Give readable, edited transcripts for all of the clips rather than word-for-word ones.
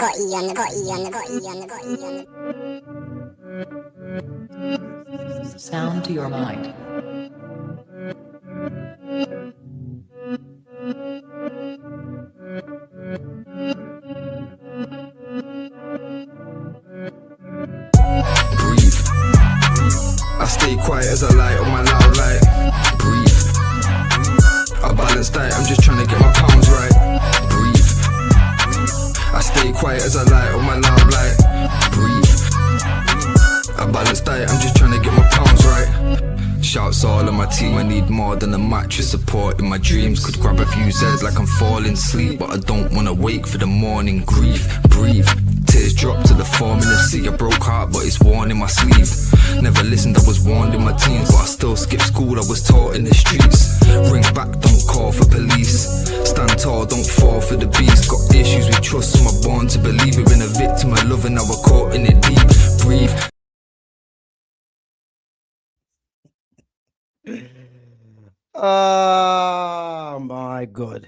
Sound to your mind. Breathe. I stay quiet as I light on my loud light. Breathe. I balance diet, I'm just trying to get my pounds right. Breathe. I stay quiet as I light on my loud light. Breathe. I balance diet, I'm just trying to get my pounds right. Shouts all on my team, I need more than a mattress support. In my dreams, could grab a few Z's like I'm falling asleep, but I don't wanna wake for the morning. Grief, breathe. Tears drop to the form in the sea. A broke heart, but it's worn in my sleeve. Never listened, I was warned in my teens, but I still skipped school, I was taught in the streets. Ring back, don't call for police. Stand tall, don't fall for the beast. Got issues with trust, so I'm born to believe. We've been a victim of love and now we're caught in it deep. Breathe. Oh my God.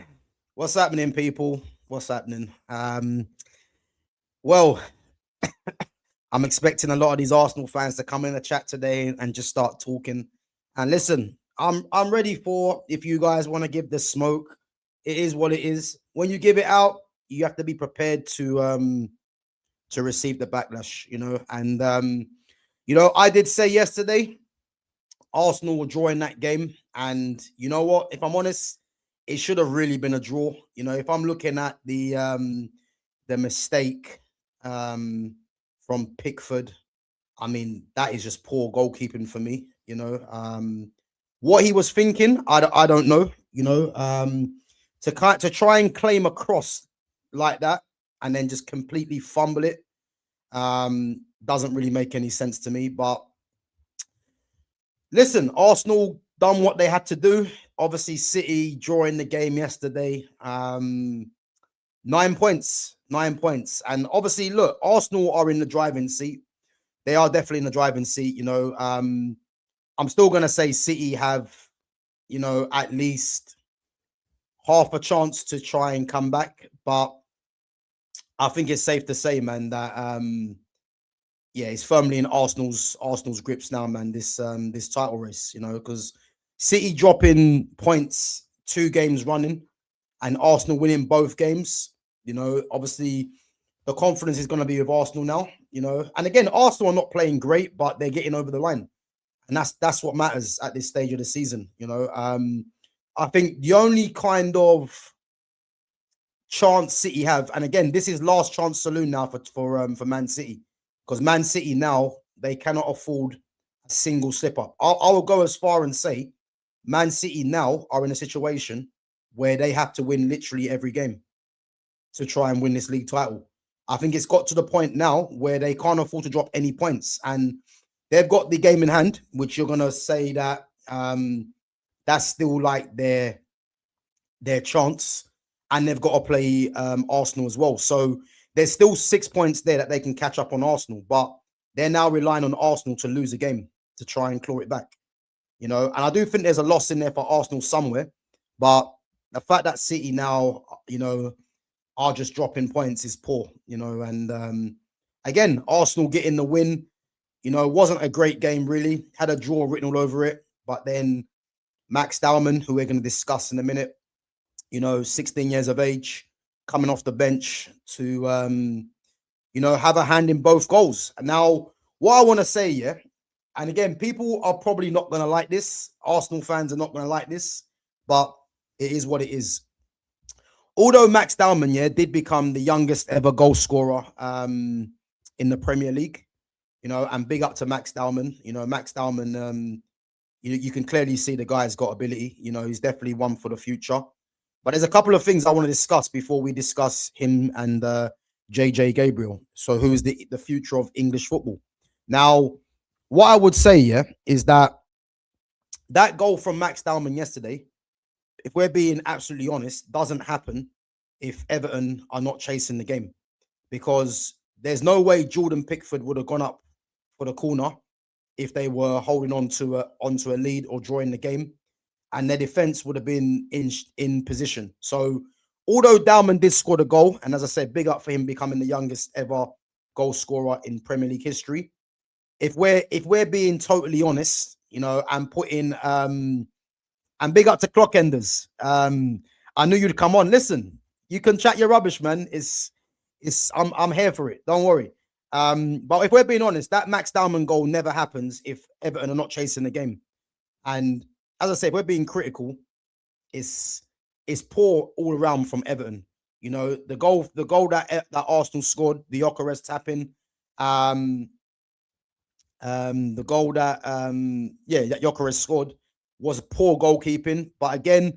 What's happening, people? What's happening? Well, I'm expecting a lot of these Arsenal fans to come in the chat today and just start talking. And listen, I'm ready for, if you guys want to give the smoke, it is what it is. When you give it out, you have to be prepared to receive the backlash, you know. And you know, I did say yesterday Arsenal will draw in that game, and you know what? If I'm honest, it should have really been a draw. You know, if I'm looking at the mistake from Pickford, I mean, that is just poor goalkeeping for me. You know, what he was thinking, I don't know. You know, to try and claim a cross like that and then just completely fumble it doesn't really make any sense to me. But listen, Arsenal done what they had to do. Obviously, City drawing the game yesterday. 9 points. And obviously, look, Arsenal are in the driving seat. They are definitely in the driving seat. You know, I'm still going to say City have, you know, at least half a chance to try and come back. But I think it's safe to say, man, that yeah, it's firmly in Arsenal's grips now, man. This title race, you know, because City dropping points 2 games running, and Arsenal winning both games. You know, obviously the confidence is going to be with Arsenal now. You know, and again, Arsenal are not playing great, but they're getting over the line, and that's what matters at this stage of the season. You know, I think the only kind of chance City have, and again, this is last chance saloon now for Man City. Because Man City now, they cannot afford a single slip-up. I will go as far and say Man City now are in a situation where they have to win literally every game to try and win this league title. I think it's got to the point now where they can't afford to drop any points. And they've got the game in hand, which you're going to say that that's still like their chance. And they've got to play Arsenal as well. So there's still 6 points there that they can catch up on Arsenal, but they're now relying on Arsenal to lose a game to try and claw it back. You know, and I do think there's a loss in there for Arsenal somewhere, but the fact that City now, you know, are just dropping points is poor, you know. And again, Arsenal getting the win, you know, wasn't a great game really. Had a draw written all over it, but then Max Dowman, who we're going to discuss in a minute, you know, 16 years of age, coming off the bench to, you know, have a hand in both goals. And now, what I want to say, yeah, and again, people are probably not going to like this. Arsenal fans are not going to like this, but it is what it is. Although Max Dowman, yeah, did become the youngest ever goal scorer in the Premier League, you know, and big up to Max Dowman. You know, Max Dowman, you can clearly see the guy's got ability. You know, he's definitely one for the future. But there's a couple of things I want to discuss before we discuss him and JJ Gabriel. So who is the future of English football? Now, what I would say, yeah, is that goal from Max Dowman yesterday, if we're being absolutely honest, doesn't happen if Everton are not chasing the game. Because there's no way Jordan Pickford would have gone up for the corner if they were holding on to a lead or drawing the game. And their defense would have been in position. So although Dowman did score the goal, and as I said, big up for him becoming the youngest ever goal scorer in Premier League history. If we're being totally honest, you know, and putting and big up to clock enders. I knew you'd come on. Listen, you can chat your rubbish, man. I'm here for it. Don't worry. But if we're being honest, that Max Dowman goal never happens if Everton are not chasing the game. And as I said, if we're being critical, it's poor all around from Everton. You know, the goal that Arsenal scored, the Gyökeres tapping, the goal that that Gyökeres scored was poor goalkeeping. But again,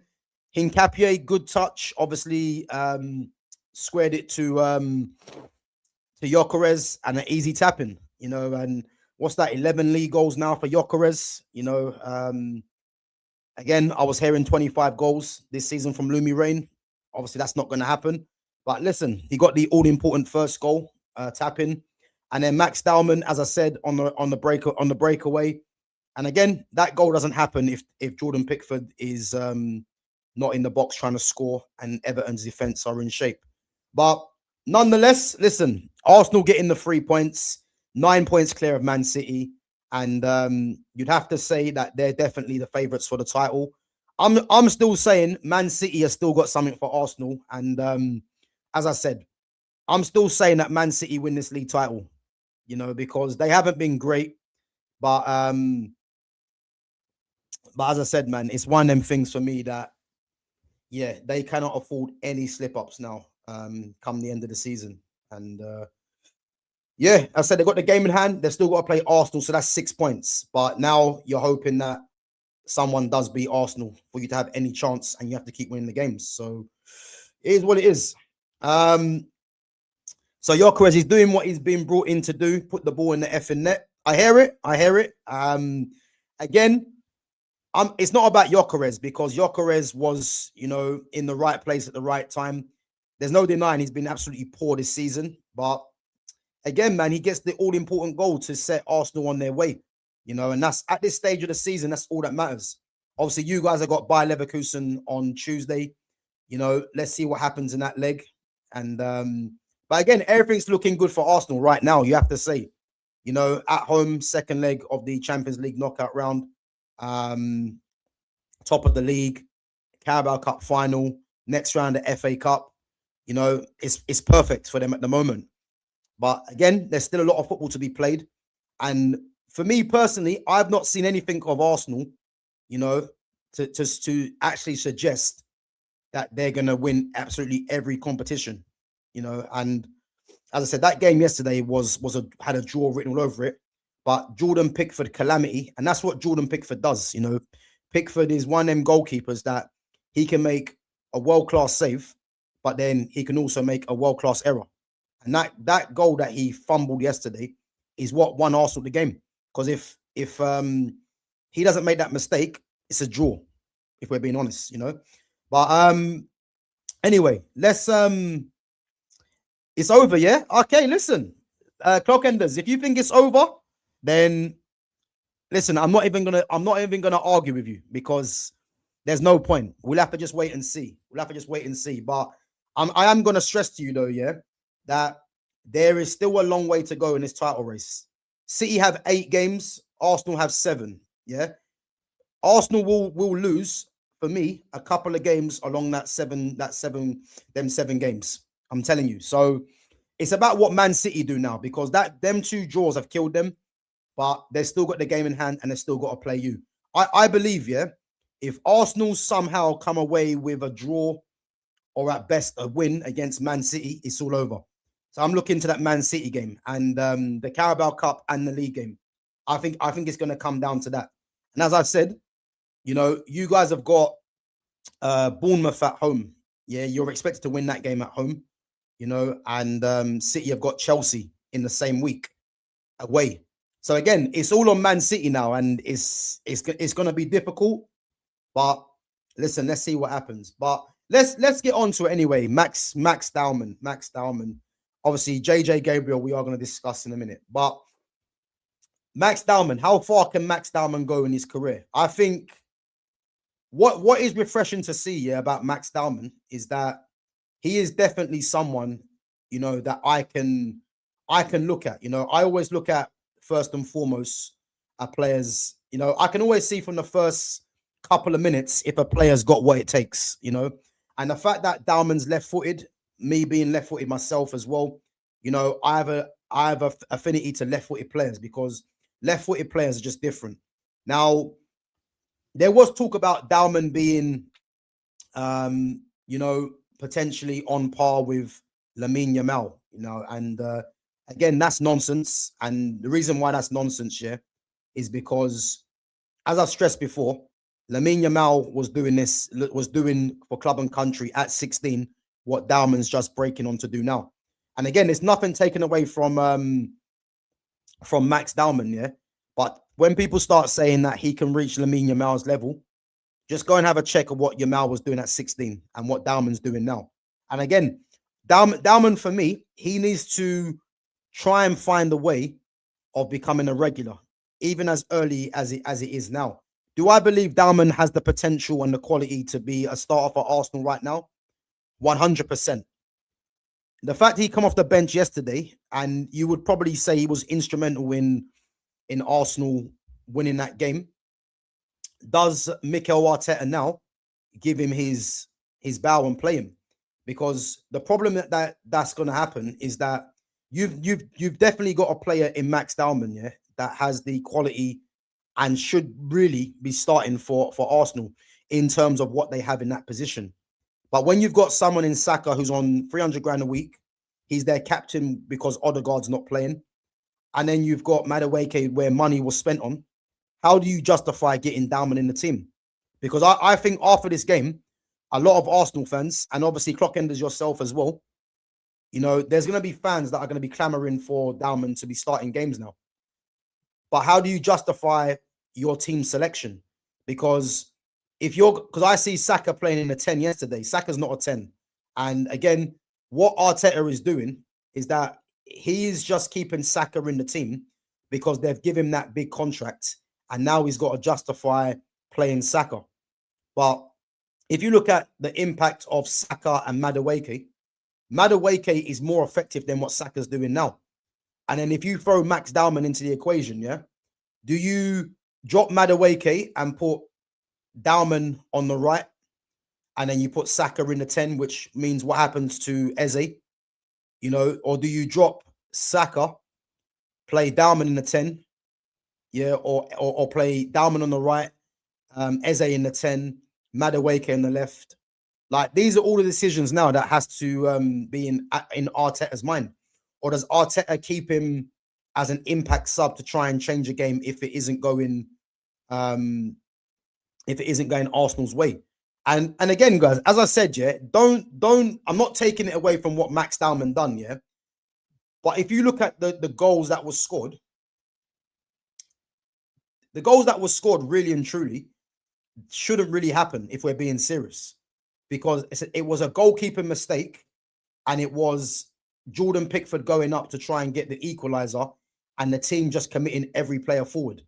Hincapié, good touch, obviously squared it to Gyökeres and an easy tapping, you know. And what's that, 11 league goals now for Gyökeres, you know. Again, I was hearing 25 goals this season from Lumi Rain. Obviously, that's not going to happen. But listen, he got the all-important first goal, tapping. And then Max Dowman, as I said, on the breakaway. And again, that goal doesn't happen if Jordan Pickford is not in the box trying to score and Everton's defense are in shape. But nonetheless, listen, Arsenal getting the 3 points, 9 points clear of Man City. And you'd have to say that they're definitely the favourites for the title. I'm still saying Man City has still got something for Arsenal. And as I said, I'm still saying that Man City win this league title, you know, because they haven't been great. But as I said, man, it's one of them things for me that, yeah, they cannot afford any slip-ups now come the end of the season. And yeah, I said they got the game in hand. They've still got to play Arsenal, so that's 6 points. But now you're hoping that someone does beat Arsenal for you to have any chance, and you have to keep winning the games. So it is what it is. So Gyökeres is doing what he's been brought in to do, put the ball in the effing net. I hear it. Again, it's not about Gyökeres because Gyökeres was, you know, in the right place at the right time. There's no denying he's been absolutely poor this season. But again, man, he gets the all-important goal to set Arsenal on their way, you know, and that's at this stage of the season, that's all that matters. Obviously, you guys have got Bayer Leverkusen on Tuesday. You know, let's see what happens in that leg. And but again, everything's looking good for Arsenal right now, you have to say. You know, at home, second leg of the Champions League knockout round, top of the league, Carabao Cup final, next round the FA Cup. You know, it's perfect for them at the moment. But again, there's still a lot of football to be played. And for me personally, I've not seen anything of Arsenal, you know, to actually suggest that they're going to win absolutely every competition, you know. And as I said, that game yesterday had a draw written all over it. But Jordan Pickford calamity, and that's what Jordan Pickford does, you know. Pickford is one of them goalkeepers that he can make a world-class save, but then he can also make a world-class error. And that goal that he fumbled yesterday is what won Arsenal the game. Because if he doesn't make that mistake, it's a draw, if we're being honest, you know. But anyway, let's it's over, yeah? Okay, listen. Clock enders, if you think it's over, then listen, I'm not even gonna argue with you because there's no point. We'll have to just wait and see. But I am gonna stress to you though, yeah, that there is still a long way to go in this title race. City have 8 games, Arsenal have 7. Yeah, Arsenal will lose for me a couple of games along them 7 games. I'm telling you. So it's about what Man City do now because them 2 draws have killed them, but they've still got the game in hand and they've still got to play you. I believe, yeah, if Arsenal somehow come away with a draw or at best a win against Man City, it's all over. So I'm looking to that Man City game and the Carabao Cup and the league game. I think it's going to come down to that. And as I've said, you know, you guys have got Bournemouth at home. Yeah, you're expected to win that game at home, you know, and City have got Chelsea in the same week away. So again, it's all on Man City now, and it's going to be difficult. But listen, let's see what happens. But let's get on to it anyway. Max Dowman. Obviously, JJ Gabriel, we are going to discuss in a minute. But Max Dowman, how far can Max Dowman go in his career? I think what is refreshing to see, yeah, about Max Dowman is that he is definitely someone, you know, that I can look at. You know, I always look at first and foremost players. You know, I can always see from the first couple of minutes if a player's got what it takes. You know, and the fact that Dowman's left-footed, me being left-footed myself as well, you know, I have a affinity to left-footed players because left-footed players are just different. Now, there was talk about Dowman being, you know, potentially on par with Lamine Yamal, you know, and again, that's nonsense. And the reason why that's nonsense, yeah, is because, as I've stressed before, Lamine Yamal was doing for club and country at 16 what Dowman's just breaking on to do now. And again, there's nothing taken away from Max Dowman, yeah. But when people start saying that he can reach Lamine Yamal's level, just go and have a check of what Yamal was doing at 16 and what Dowman's doing now. And again, Dowman for me, he needs to try and find a way of becoming a regular, even as early as it is now. Do I believe Dowman has the potential and the quality to be a starter for Arsenal right now? 100%. The fact he come off the bench yesterday, and you would probably say he was instrumental in Arsenal winning that game. Does Mikel Arteta now give him his bow and play him? Because the problem that's going to happen is that you've definitely got a player in Max Dowman, yeah, that has the quality and should really be starting for Arsenal in terms of what they have in that position. But when you've got someone in Saka who's on 300 grand a week, he's their captain because Odegaard's not playing, and then you've got Madueke where money was spent on, how do you justify getting Dowman in the team? Because I think after this game, a lot of Arsenal fans, and obviously Clockenders yourself as well, you know, there's going to be fans that are going to be clamoring for Dowman to be starting games now. But how do you justify your team selection? Because I see Saka playing in a 10 yesterday. Saka's not a 10. And again, what Arteta is doing is that he is just keeping Saka in the team because they've given him that big contract. And now he's got to justify playing Saka. But if you look at the impact of Saka and Madueke is more effective than what Saka's doing now. And then if you throw Max Dowman into the equation, yeah, do you drop Madueke and put Dowman on the right, and then you put Saka in the 10, which means what happens to Eze, you know, or do you drop Saka, play Dowman in the 10, yeah, or play Dowman on the right, Eze in the 10, Madueke in the left? Like, these are all the decisions now that has to be in Arteta's mind. Or does Arteta keep him as an impact sub to try and change a game if it isn't going Arsenal's way? And again, guys, as I said, yeah, don't I'm not taking it away from what Max Dowman done, yeah. But if you look at the goals that was scored, really and truly shouldn't really happen if we're being serious, because it was a goalkeeping mistake, and it was Jordan Pickford going up to try and get the equalizer, and the team just committing every player forward.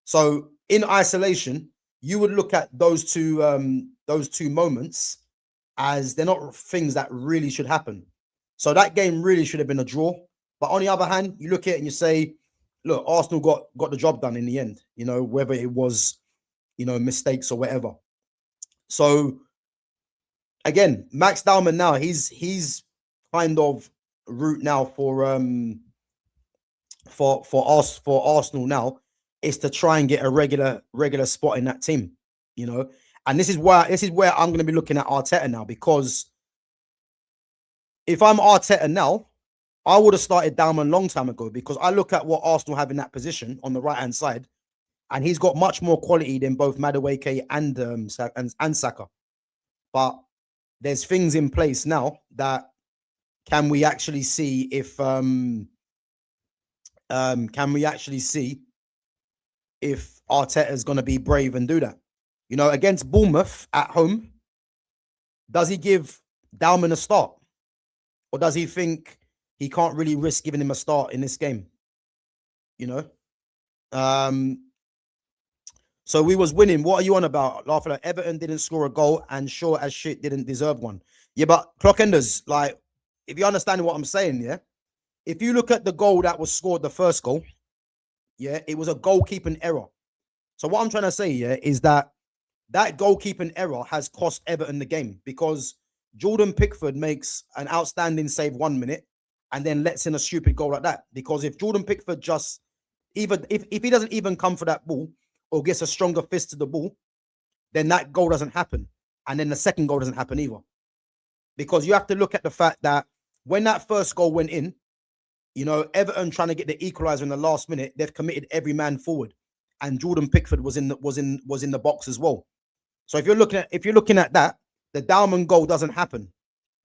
So in isolation, you would look at those two moments as they're not things that really should happen. So that game really should have been a draw. But on the other hand, you look at it and you say, look, Arsenal got the job done in the end, you know, whether it was, you know, mistakes or whatever. So again, Max Dowman now, he's kind of route now for Arsenal now is to try and get a regular spot in that team, you know. And this is where I'm going to be looking at Arteta now, because if I'm Arteta now, I would have started Dowman a long time ago, because I look at what Arsenal have in that position on the right hand side, and he's got much more quality than both Madueke and Saka. But there's things in place now that can we actually see if Arteta is going to be brave and do that? You know, against Bournemouth at home, does he give Dowman a start, or does he think he can't really risk giving him a start in this game? You know, so we was winning. What are you on about? Laughing at Everton didn't score a goal, and sure as shit didn't deserve one. Yeah, but clock enders, like, if you understand what I'm saying, yeah. If you look at the goal that was scored, the first goal, yeah, it was a goalkeeping error. So what I'm trying to say, yeah, is that goalkeeping error has cost Everton the game, because Jordan Pickford makes an outstanding save 1 minute and then lets in a stupid goal like that. Because if Jordan Pickford just, even if he doesn't even come for that ball or gets a stronger fist to the ball, then that goal doesn't happen. And then the second goal doesn't happen either. Because you have to look at the fact that when that first goal went in, you know, Everton trying to get the equaliser in the last minute, they've committed every man forward, and Jordan Pickford was in the box as well. So if you're looking at that, the Dowman goal doesn't happen.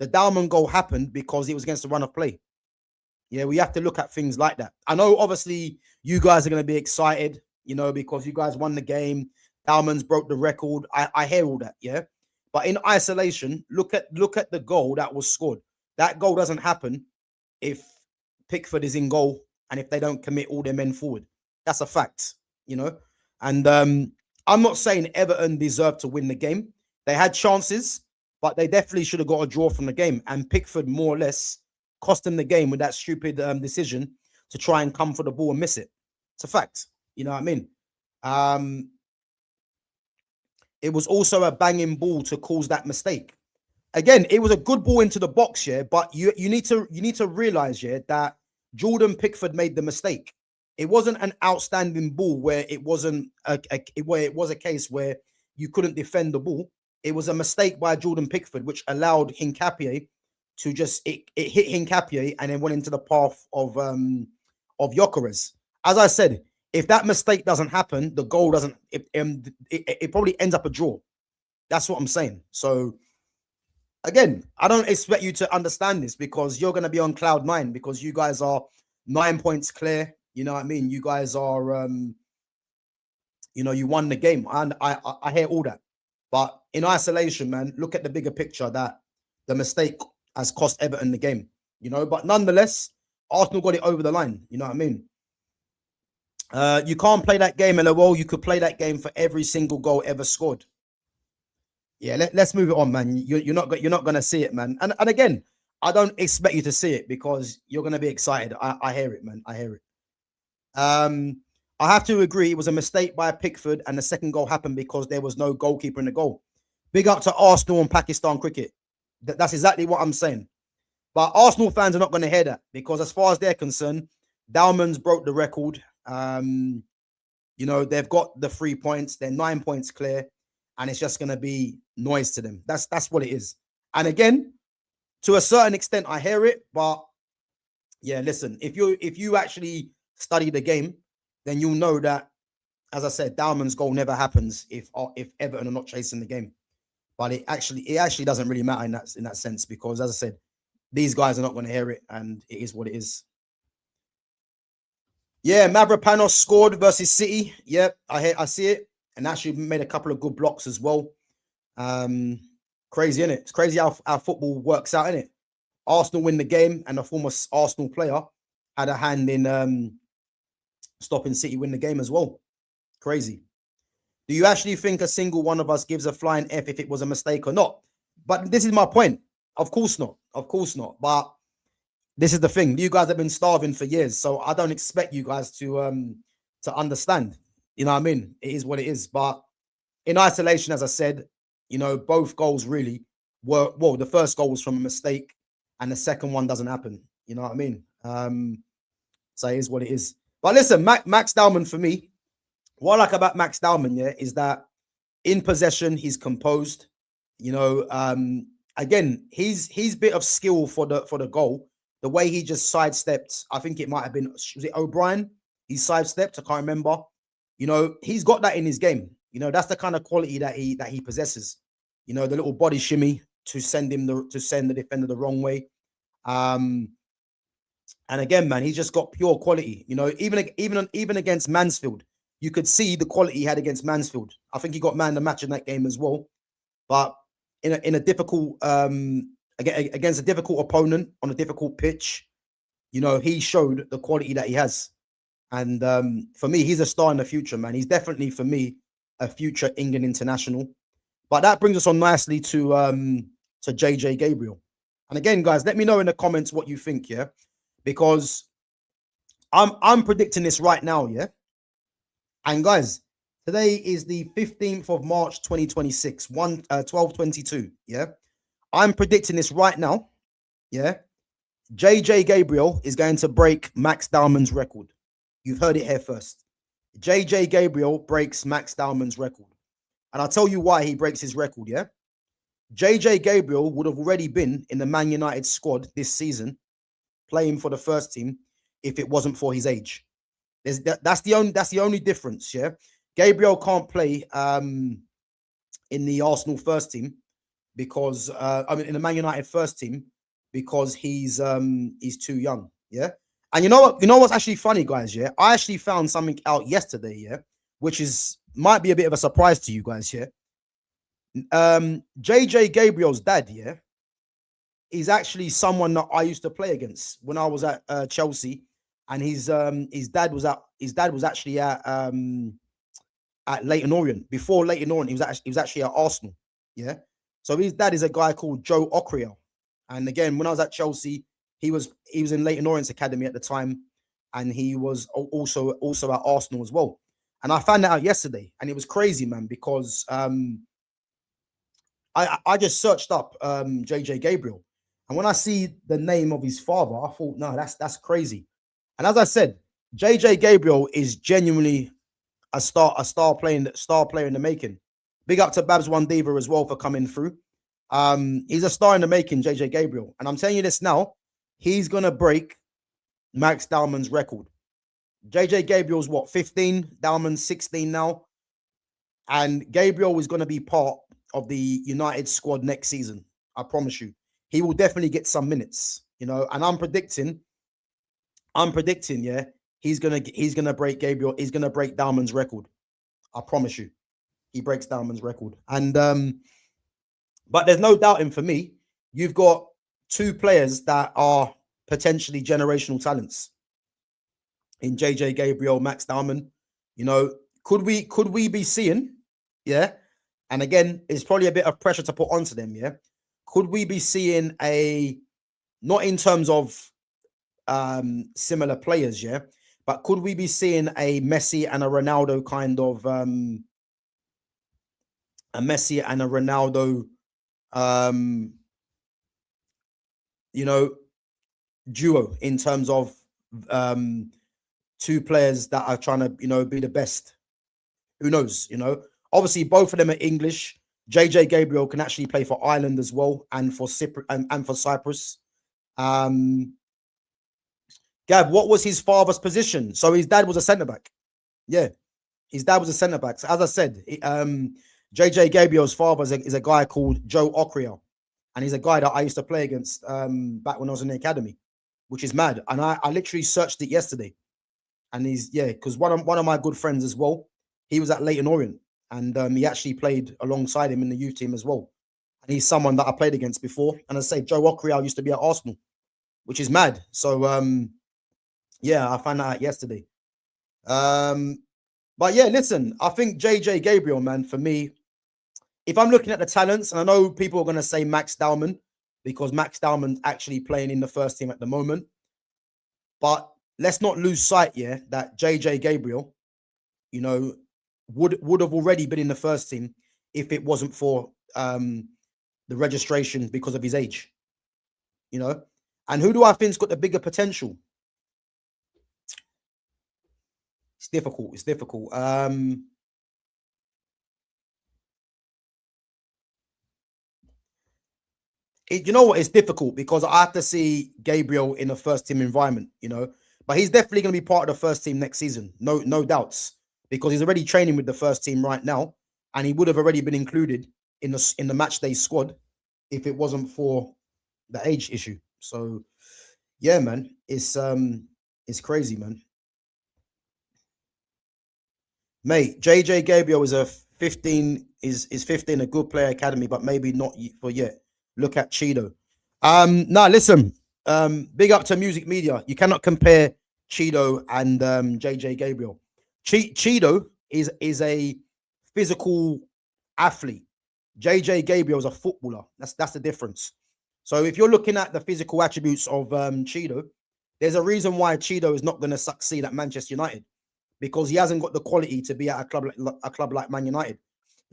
The Dowman goal happened because it was against the run of play. Yeah, we have to look at things like that. I know, obviously, you guys are going to be excited, you know, because you guys won the game. Dowman's broke the record. I hear all that, yeah. But in isolation, look at the goal that was scored. That goal doesn't happen if Pickford is in goal and if they don't commit all their men forward. That's a fact, you know. And I'm not saying Everton deserved to win the game. They had chances, but they definitely should have got a draw from the game. And Pickford more or less cost them the game with that stupid decision to try and come for the ball and miss it. It's a fact. You know what I mean? It was also a banging ball to cause that mistake. Again, it was a good ball into the box, yeah, but you need to realize, yeah, that Jordan Pickford made the mistake. It wasn't an outstanding ball where it wasn't where it was a case where you couldn't defend the ball. It was a mistake by Jordan Pickford, which allowed Hincapié to just it hit Hincapié and then went into the path of Gyökeres. As I said, if that mistake doesn't happen, the goal doesn't. It probably ends up a draw. That's what I'm saying. So again, I don't expect you to understand this because you're going to be on cloud 9 because you guys are 9 points clear. You know what I mean? You guys are, you know, you won the game, and I hear all that. But in isolation, man, look at the bigger picture that the mistake has cost Everton the game. You know, but nonetheless, Arsenal got it over the line. You know what I mean? You can't play that game, LOL. You could play that game for every single goal ever scored. Yeah, let's move it on, man. You're not going to see it, man. And again, I don't expect you to see it because you're going to be excited. I hear it, man. I hear it. I have to agree. It was a mistake by Pickford, and the second goal happened because there was no goalkeeper in the goal. Big up to Arsenal and Pakistan cricket. That's exactly what I'm saying. But Arsenal fans are not going to hear that because, as far as they're concerned, Dowman's broke the record. You know, they've got the 3 points. They're 9 points clear. And it's just going to be noise to them. That's what it is. And again, to a certain extent, I hear it. But yeah, listen, if you actually study the game, then you'll know that, as I said, Dowman's goal never happens if Everton are not chasing the game. But it actually doesn't really matter in that sense because, as I said, these guys are not going to hear it, and it is what it is. Yeah, Mavropanos scored versus City. Yeah, I see it. And actually made a couple of good blocks as well. Crazy, isn't it? It's crazy how football works out, isn't it? Arsenal win the game, and a former Arsenal player had a hand in stopping City win the game as well. Crazy. Do you actually think a single one of us gives a flying F if it was a mistake or not? But this is my point. Of course not. Of course not. But this is the thing. You guys have been starving for years, so I don't expect you guys to understand. You know what I mean? It is what it is. But in isolation, as I said, you know, both goals really were, well, the first goal was from a mistake and the second one doesn't happen. You know what I mean? So it is what it is. But listen, Max Dowman, for me, what I like about Max Dowman, yeah, is that in possession, he's composed. You know, again, he's bit of skill for the goal. The way he just sidestepped, I think it might have been, was it O'Brien? He sidestepped, I can't remember. You know, he's got that in his game. You know, that's the kind of quality that he possesses. You know, the little body shimmy to send the defender the wrong way. And again, man, he's just got pure quality. You know, even against Mansfield, you could see the quality he had against Mansfield. I think he got man of the match in that game as well. But in a difficult against a difficult opponent on a difficult pitch, you know, he showed the quality that he has. And for me, he's a star in the future, man. He's definitely, for me, a future England international. But that brings us on nicely to to JJ Gabriel. And again, guys, let me know in the comments what you think, yeah? Because I'm predicting this right now, yeah? And guys, today is the 15th of March 2026, 12:22, yeah? I'm predicting this right now, yeah? JJ Gabriel is going to break Max Dowman's record. You've heard it here first. JJ Gabriel breaks Max Dowman's record. And I'll tell you why he breaks his record, yeah? JJ Gabriel would have already been in the Man United squad this season, playing for the first team, if it wasn't for his age. That's the only difference, yeah? Gabriel can't play in the Arsenal first team because in the Man United first team because he's too young, yeah? And you know what? You know what's actually funny, guys, yeah? I actually found something out yesterday, yeah, which might be a bit of a surprise to you guys, yeah? JJ Gabriel's dad, yeah, is actually someone that I used to play against when I was at Chelsea, and his dad was actually at Leyton Orient. Before Leyton Orient, he was actually at Arsenal, yeah. So his dad is a guy called Joe Gabriel, and again, when I was at Chelsea, he was in Leyton Orient's academy at the time, and he was also at Arsenal as well. And I found that out yesterday, and it was crazy, man, because I just searched up JJ Gabriel, and when I see the name of his father, I thought, no, that's crazy. And as I said, JJ Gabriel is genuinely a star player in the making. Big up to Babs One Diva as well for coming through. He's a star in the making, JJ Gabriel, and I'm telling you this now, he's gonna break Max Dowman's record. JJ Gabriel's what, 15? Dowman's 16 now, and Gabriel is gonna be part of the United squad next season. I promise you, he will definitely get some minutes, you know. And I'm predicting, yeah, he's gonna break Gabriel. He's gonna break Dowman's record. I promise you, he breaks Dowman's record. And but there's no doubting for me. You've got two players that are potentially generational talents in JJ Gabriel, Max Dowman. You know, could we be seeing, yeah? And again, it's probably a bit of pressure to put onto them, yeah? Could we be seeing not in terms of similar players, yeah? But could we be seeing a Messi and a Ronaldo kind of, you know, duo in terms of two players that are trying to, you know, be the best? Who knows, you know? Obviously, both of them are English. JJ Gabriel can actually play for Ireland as well, and for Cyprus. Gav, what was his father's position? So his dad was a centre back. Yeah, his dad was a centre back. So as I said, JJ Gabriel's father is a guy called Joe Gabriel, and he's a guy that I used to play against back when I was in the academy, which is mad. And I literally searched it yesterday, and because one of my good friends as well, he was at Leyton Orient. And he actually played alongside him in the youth team as well. And he's someone that I played against before. And as I say, Joe Gabriel used to be at Arsenal, which is mad. So, yeah, I found that out yesterday. But yeah, listen, I think JJ Gabriel, man, for me, if I'm looking at the talents, and I know people are going to say Max Dowman, because Max Dowman's actually playing in the first team at the moment. But let's not lose sight, yeah, that JJ Gabriel, you know, would have already been in the first team if it wasn't for the registration because of his age, you know. And who do I think's got the bigger potential? It's difficult. It's difficult. You know what? It's difficult because I have to see Gabriel in a first team environment, you know. But he's definitely going to be part of the first team next season. No doubts. Because he's already training with the first team right now, and he would have already been included in the match day squad if it wasn't for the age issue. So, yeah, man, it's crazy, man. Mate, JJ Gabriel is 15 a good player academy, but maybe not for yet. Look at Cheeto. Listen, big up to Music Media. You cannot compare Cheeto and JJ Gabriel. Cheeto is a physical athlete. JJ Gabriel is a footballer. That's the difference. So if you're looking at the physical attributes of Cheeto, there's a reason why Cheeto is not going to succeed at Manchester United, because he hasn't got the quality to be at a club like Man United.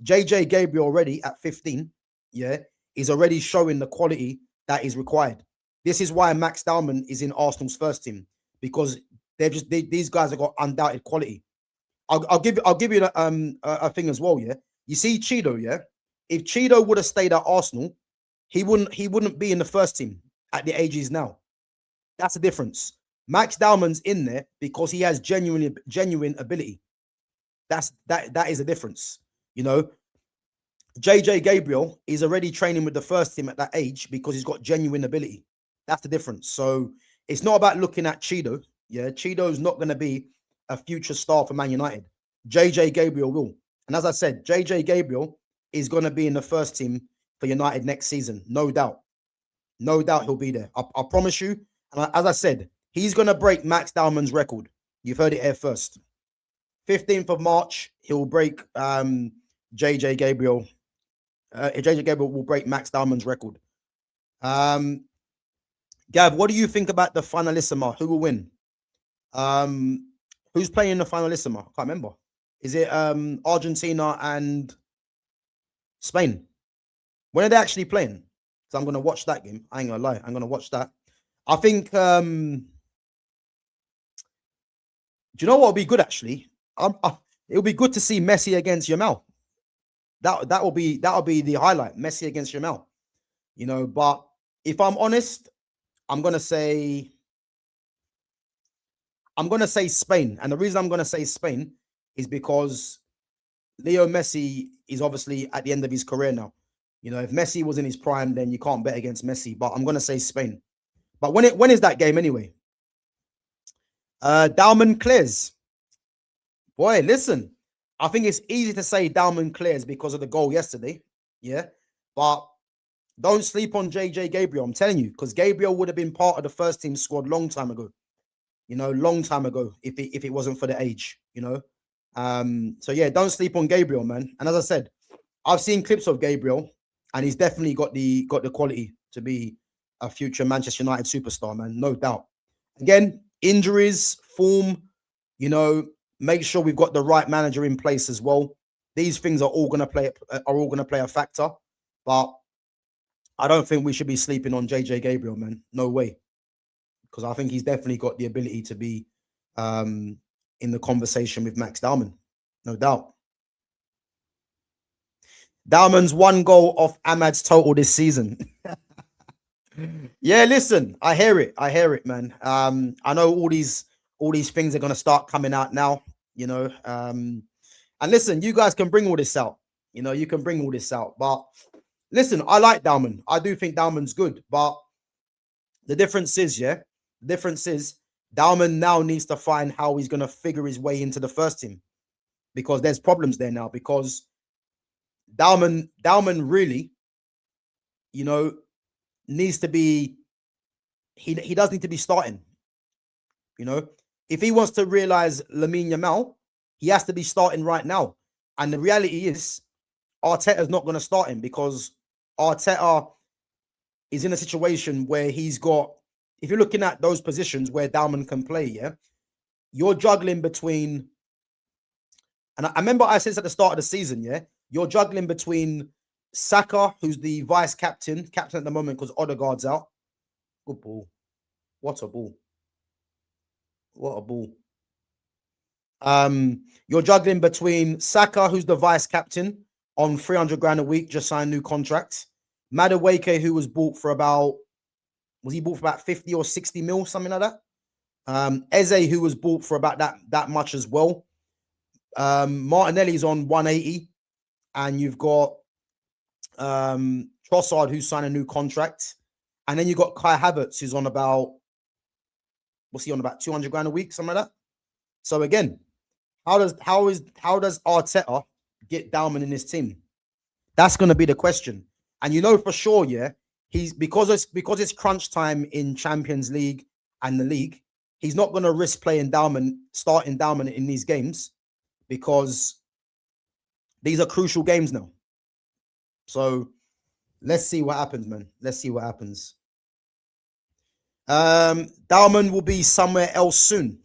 JJ Gabriel already at 15, yeah, is already showing the quality that is required. This is why Max Dowman is in Arsenal's first team, because these guys have got undoubted quality. I'll give you a thing as well, yeah. You see Cheeto, yeah. If Cheeto would have stayed at Arsenal, he wouldn't be in the first team at the age he's now. That's the difference. Max Dowman's in there because he has genuine ability. That is the difference. You know, JJ Gabriel is already training with the first team at that age because he's got genuine ability. That's the difference. So it's not about looking at Cheeto. Yeah, Cheeto's not going to be a future star for Man United. JJ Gabriel will. And as I said, JJ Gabriel is going to be in the first team for United next season. No doubt. No doubt he'll be there. I promise you. And as I said, he's going to break Max Dowman's record. You've heard it here first. 15th of March, he'll break JJ Gabriel. JJ Gabriel will break Max Dowman's record. Gav, what do you think about the finalissima? Who will win? Who's playing in the finalissima? I can't remember. Is it Argentina and Spain? When are they actually playing? So I'm going to watch that game. I ain't going to lie. I'm going to watch that. I think, do you know what would be good actually? It'll be good to see Messi against Yamal. That will be the highlight. Messi against Yamal. You know, but if I'm honest, I'm gonna say Spain. And the reason I'm gonna say Spain is because Leo Messi is obviously at the end of his career now. You know, if Messi was in his prime, then you can't bet against Messi. But I'm gonna say Spain. But when is that game anyway? Dowman clears. Boy, listen. I think it's easy to say Dowman clears because of the goal yesterday. Yeah. But don't sleep on JJ Gabriel. I'm telling you, because Gabriel would have been part of the first team squad long time ago. You know, long time ago, if it wasn't for the age, you know. So yeah, don't sleep on Gabriel, man. And as I said, I've seen clips of Gabriel, and he's definitely got the quality to be a future Manchester United superstar, man. No doubt. Again, injuries, form, you know, make sure we've got the right manager in place as well. These things are all going to play a factor, but I don't think we should be sleeping on JJ Gabriel, man. No way, because I think he's definitely got the ability to be in the conversation with Max Dowman, no doubt. Dowman's 1 goal off Ahmad's total this season. Yeah, listen, I hear it, man. I know all these things are going to start coming out now, you know. And listen, you guys can bring all this out. You know, you can bring all this out. But listen, I like Dowman. I do think Dowman's good. But the difference is, Dowman now needs to find how he's going to figure his way into the first team, because there's problems there now. Because Dowman really, you know, needs to be, he does need to be starting. You know, if he wants to realize Lamine Yamal, he has to be starting right now. And the reality is, Arteta's not going to start him, because Arteta is in a situation where he's got, if you're looking at those positions where Dowman can play, yeah, you're juggling between, and I remember I said at the start of the season, yeah, you're juggling between Saka, who's the vice captain at the moment because Odegaard's out. Good ball. What a ball. What a ball. You're juggling between Saka, who's the vice captain on 300 grand a week, just signed new contract. Madueke, who was bought for about, 50 or 60 mil, something like that. Eze, who was bought for about that much as well. Martinelli's on 180, and you've got Trossard, who's signed a new contract, and then you got Kai Havertz, who's on about, what's he on, about 200 grand a week, something like that. So again, how does Arteta get Dowman in his team? That's going to be the question. And you know for sure, yeah, he's because it's crunch time in Champions League and the league, he's not going to risk starting Dowman in these games, because these are crucial games now. So let's see what happens, man. Let's see what happens. Dowman will be somewhere else soon.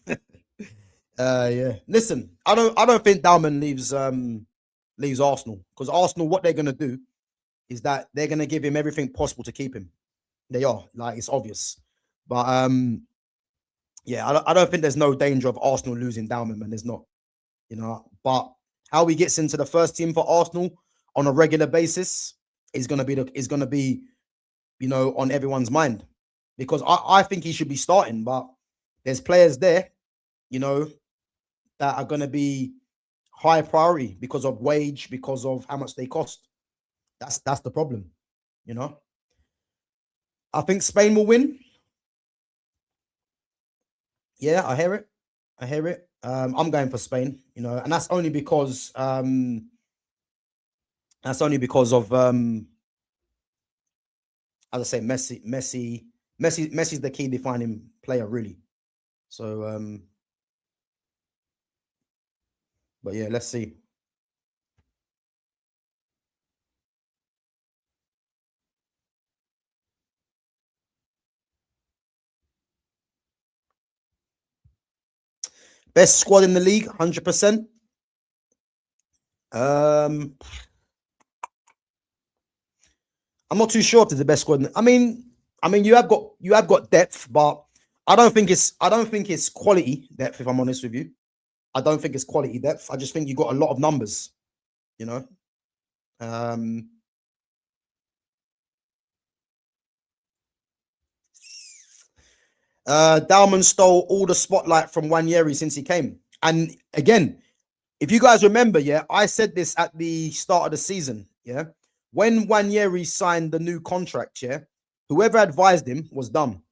Yeah. Listen, I don't think Dowman leaves Arsenal, because Arsenal, what they're gonna do is that they're gonna give him everything possible to keep him. They are, like, it's obvious. But yeah, I don't think there's no danger of Arsenal losing Dowman, man. There's not, you know. But how he gets into the first team for Arsenal on a regular basis is gonna be you know, on everyone's mind, because I think he should be starting, but there's players there, you know, that are gonna be high priority because of wage, because of how much they cost. That's the problem, you know. I think Spain will win. Yeah, I hear it. I hear it. I'm going for Spain, you know, and that's only because of as I say, Messi's the key defining player, really. So but yeah, let's see. Best squad in the league, 100%. I'm not too sure if it's the best squad. I mean, you have got depth, but I don't think it's quality depth. If I'm honest with you, I don't think it's quality depth. I just think you got a lot of numbers, you know. Dowman stole all the spotlight from Wanyeri since he came. And again, if you guys remember, yeah, I said this at the start of the season, yeah. When Wanyeri signed the new contract, yeah, whoever advised him was dumb,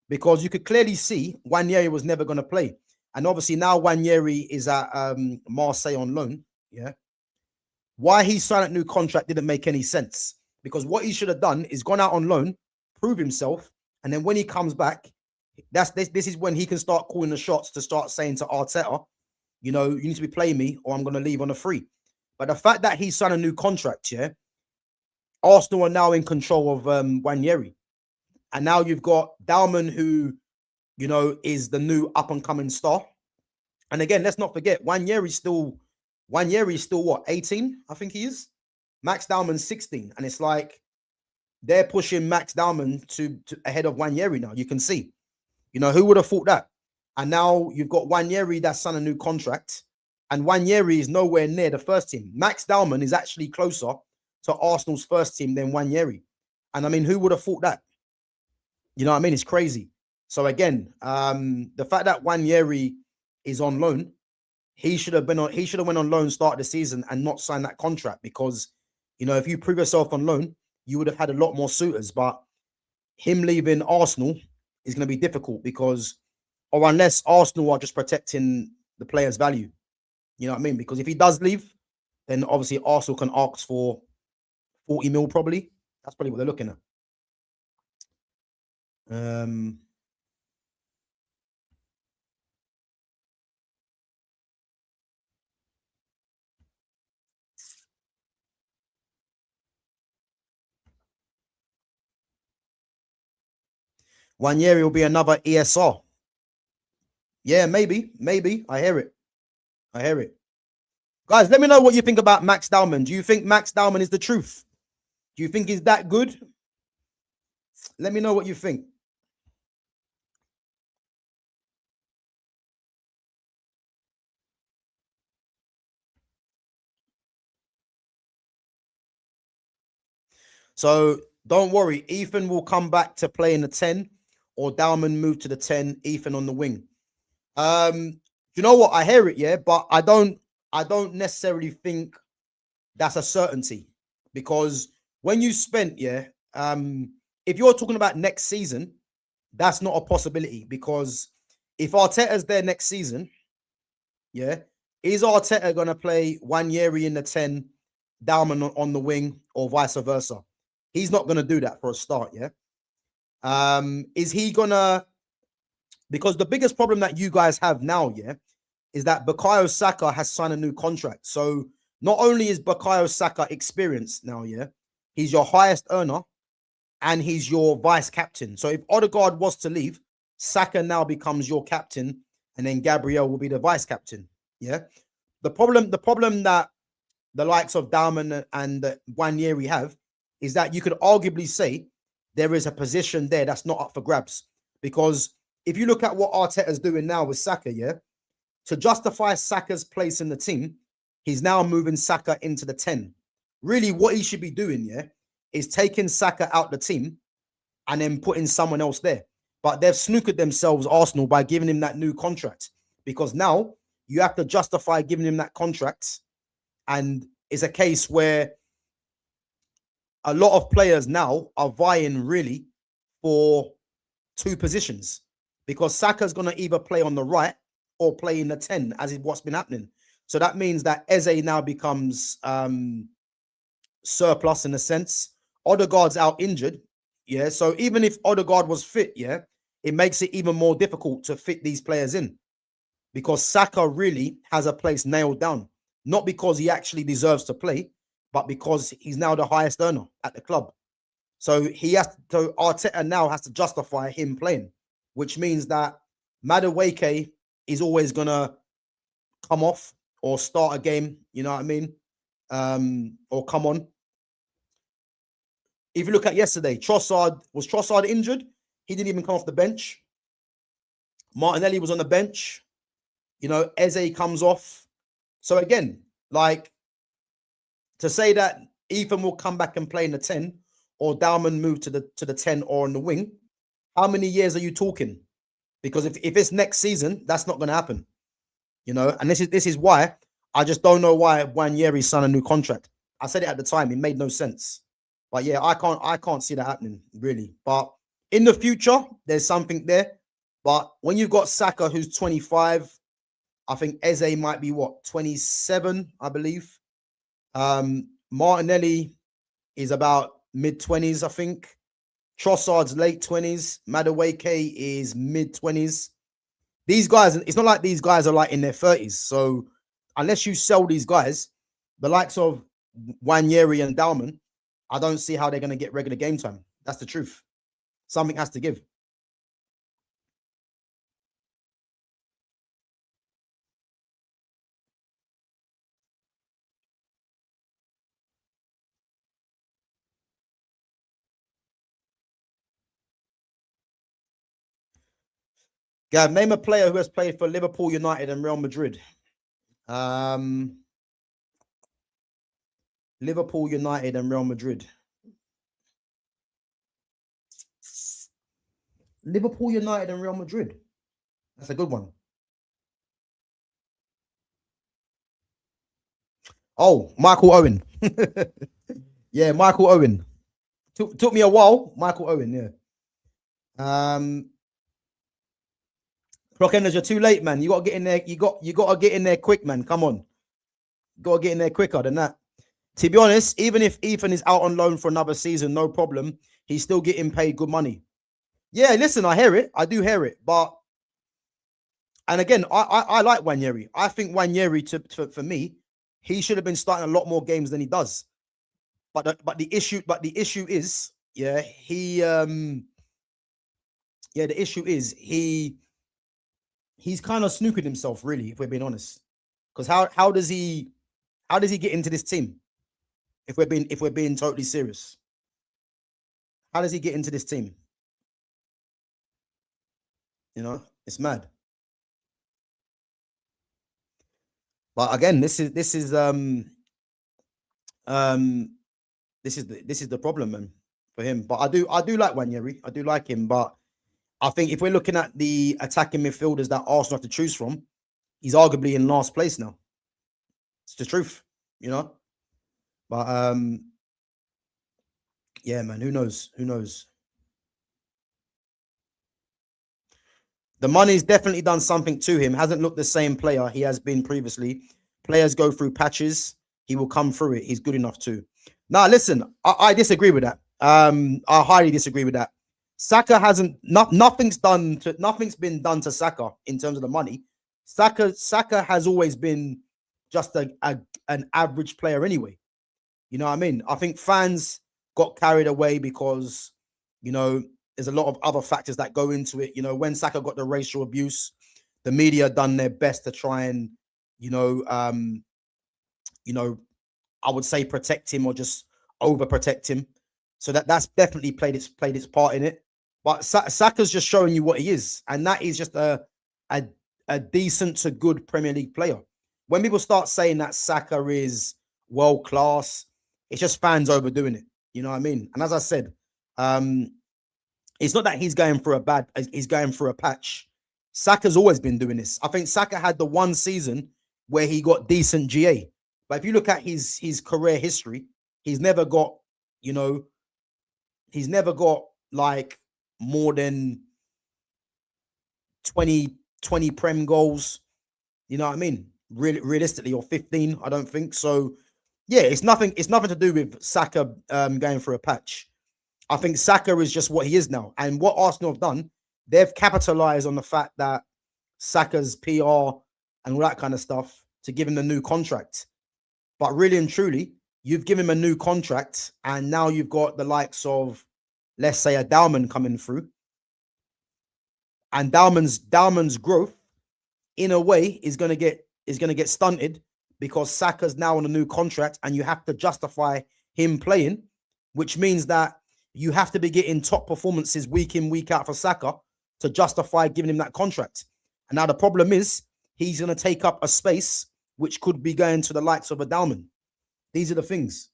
because you could clearly see Wanyeri was never going to play. And obviously now Wanyeri is at Marseille on loan, yeah. Why he signed a new contract didn't make any sense, because what he should have done is gone out on loan, prove himself, and then when he comes back, this is when he can start calling the shots, to start saying to Arteta, you know, you need to be playing me or I'm going to leave on a free. But the fact that he signed a new contract, yeah, Arsenal are now in control of Wanyeri. And now you've got Dowman, who, you know, is the new up-and-coming star. And again, let's not forget, Wanyeri's still what, 18? I think he is. Max Dowman's 16. And it's like they're pushing Max Dowman to ahead of Wanyeri now. You can see. You know, who would have thought that? And now you've got Wanyeri that's signed a new contract, and Wanyeri is nowhere near the first team. Max Dowman is actually closer to Arsenal's first team than Wanyeri. And I mean, who would have thought that? You know what I mean? It's crazy. So again, the fact that Wanyeri is on loan, he should have went on loan start of the season and not signed that contract, because, you know, if you prove yourself on loan, you would have had a lot more suitors. But him leaving Arsenal is going to be difficult, because, or unless Arsenal are just protecting the player's value, you know what I mean? Because if he does leave, then obviously Arsenal can ask for 40 mil probably. That's probably what they're looking at. Wanyeri will be another ESR. Yeah, maybe. I hear it. Guys, let me know what you think about Max Dowman. Do you think Max Dowman is the truth? Do you think he's that good? Let me know what you think. So don't worry, Ethan will come back to play in the 10, or Dowman move to the 10, Ethan on the wing. You know what? I hear it, yeah, but I don't necessarily think that's a certainty, because when you spent, yeah, if you're talking about next season, that's not a possibility, because if Arteta's there next season, yeah, is Arteta gonna play Wanyeri in the 10, Dowman on the wing, or vice versa? He's not gonna do that for a start, yeah. Is he gonna? Because the biggest problem that you guys have now, yeah, is that Bukayo Saka has signed a new contract. So not only is Bukayo Saka experienced now, yeah, He's your highest earner, and he's your vice captain. So if Odegaard was to leave, Saka now becomes your captain, and then Gabriel will be the vice captain. Yeah. The problem that the likes of Dowman and Wanyeri have is that you could arguably say there is a position there that's not up for grabs. Because if you look at what Arteta's doing now with Saka, yeah, to justify Saka's place in the team, he's now moving Saka into the 10. Really, what he should be doing, yeah, is taking Saka out the team and then putting someone else there. But they've snookered themselves, Arsenal, by giving him that new contract. Because now you have to justify giving him that contract. And it's a case where a lot of players now are vying really for two positions. Because Saka's going to either play on the right or play in the 10, as is what's been happening. So that means that Eze now becomes surplus in a sense. Odegaard's out injured. Yeah. So even if Odegaard was fit, yeah, it makes it even more difficult to fit these players in. Because Saka really has a place nailed down. Not because he actually deserves to play, but because he's now the highest earner at the club. So Arteta now has to justify him playing, which means that Madueke is always going to come off or start a game, you know what I mean? Or come on. If you look at yesterday, was Trossard injured? He didn't even come off the bench. Martinelli was on the bench. You know, Eze comes off. So again, like, to say that Ethan will come back and play in the 10 or Dowman move to the 10 or on the wing, how many years are you talking? Because if it's next season, that's not going to happen. You know, and this is why I just don't know why Wanyeri signed a new contract. I said it at the time, it made no sense. But yeah, I can't see that happening, really. But in the future, there's something there. But when you've got Saka, who's 25, I think Eze might be, 27, I believe. Martinelli is about mid-20s, I think. Trossard's late 20s. Madueke is mid-20s. These guys, it's not like these guys are like in their 30s. So unless you sell these guys, the likes of Wanyeri and Dowman, I don't see how they're going to get regular game time. That's the truth. Something has to give. Gav, name a player who has played for Liverpool, United, and Real Madrid. Liverpool, United, and Real Madrid. Liverpool, United, and Real Madrid. That's a good one. Oh, Michael Owen. Yeah, Michael Owen. Took me a while. Michael Owen, yeah. Clock enders, you're too late, man. You got to get in there. You got to get in there quick, man. Come on. You got to get in there quicker than that. To be honest, even if Ethan is out on loan for another season, no problem. He's still getting paid good money. Yeah, listen, I hear it. I do hear it. But, and again, I like Wanyeri. I think Wanyeri, for me, he should have been starting a lot more games than he does. But the issue is, yeah, the issue is he's kind of snookered himself, really, if we're being honest. Because how does he get into this team? If we're being totally serious, how does he get into this team? You know, it's mad. But again, this is the problem, man, for him. But I do like Wanyeri. I do like him. But I think if we're looking at the attacking midfielders that Arsenal have to choose from, he's arguably in last place now. It's the truth, you know. But yeah, man, who knows? Who knows? The money's definitely done something to him. Hasn't looked the same player he has been previously. Players go through patches. He will come through it. He's good enough too. Now, listen, I disagree with that. I highly disagree with that. Saka hasn't, nothing's been done to Saka in terms of the money. Saka has always been just an average player anyway. You know what I mean? I think fans got carried away because, you know, there's a lot of other factors that go into it. You know, when Saka got the racial abuse, the media done their best to try and, you know, I would say protect him or just overprotect him. So that's definitely played its part in it. But Saka's just showing you what he is, and that is just a decent to good Premier League player. When people start saying that Saka is world class, it's just fans overdoing it. You know what I mean? And as I said, it's not that he's going through he's going through a patch. Saka's always been doing this. I think Saka had the one season where he got decent GA. But if you look at his career history, he's never got, you know, he's never got like more than 20 Prem goals. You know what I mean? Realistically, or 15, I don't think. So yeah, it's nothing to do with Saka going through a patch. I think Saka is just what he is now. And what Arsenal have done, they've capitalized on the fact that Saka's PR and all that kind of stuff to give him the new contract. But really and truly, you've given him a new contract, and now you've got the likes of, let's say, a Dowman coming through. And Dowman's growth, in a way, is gonna get stunted because Saka's now on a new contract, and you have to justify him playing, which means that you have to be getting top performances week in, week out for Saka to justify giving him that contract. And now the problem is he's going to take up a space which could be going to the likes of a Dowman. These are the things,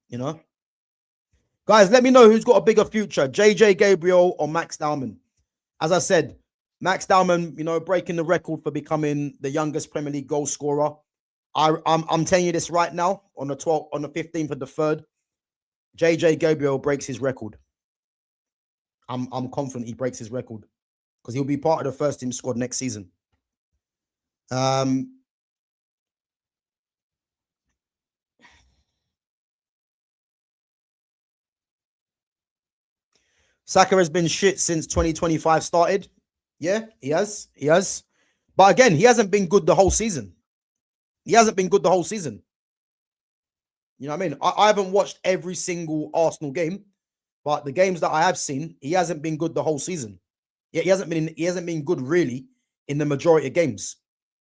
you know. Guys, let me know who's got a bigger future, JJ Gabriel or Max Dowman. As I said, Max Dowman, you know, breaking the record for becoming the youngest Premier League goal scorer. I'm telling you this right now, on the 15th of the 3rd, JJ Gabriel breaks his record. I'm confident he breaks his record because he'll be part of the first team squad next season. Saka has been shit since 2025 started. Yeah, he has. But again, he hasn't been good the whole season. You know what I mean? I haven't watched every single Arsenal game, but the games that I have seen, he hasn't been good the whole season. Yeah, he hasn't been good really in the majority of games.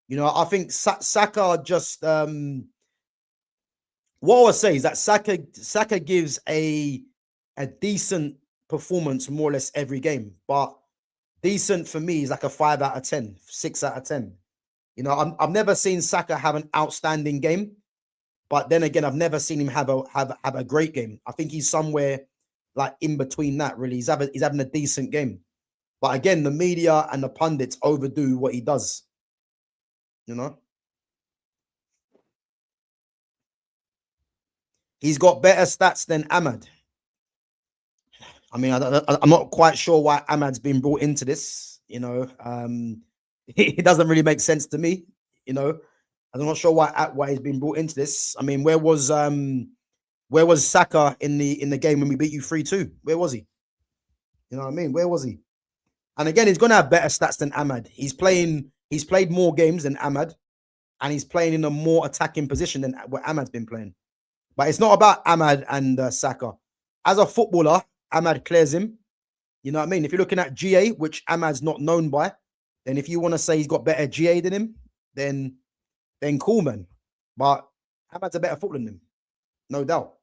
You know, I think Saka just what I would say is that Saka gives a decent performance more or less every game, but decent for me is like a 5 out of 10, 6 out of 10. You know, I've never seen Saka have an outstanding game, but then again, I've never seen him have a great game. I think he's somewhere like in between that. Really, he's having a decent game, but again, the media and the pundits overdo what he does. You know, he's got better stats than Ahmad. I mean, I'm not quite sure why Ahmad's been brought into this. You know, it doesn't really make sense to me. You know, I'm not sure why he's been brought into this. I mean, where was Saka in the game when we beat you 3-2? Where was he? You know what I mean? Where was he? And again, he's going to have better stats than Ahmad. He's played more games than Ahmad, and he's playing in a more attacking position than what Ahmad's been playing. But it's not about Ahmad and Saka. As a footballer, Ahmad clears him. You know what I mean? If you're looking at GA, which Ahmad's not known by, then if you want to say he's got better GA than him, then cool, man. But Ahmad's a better footballer than him, no doubt.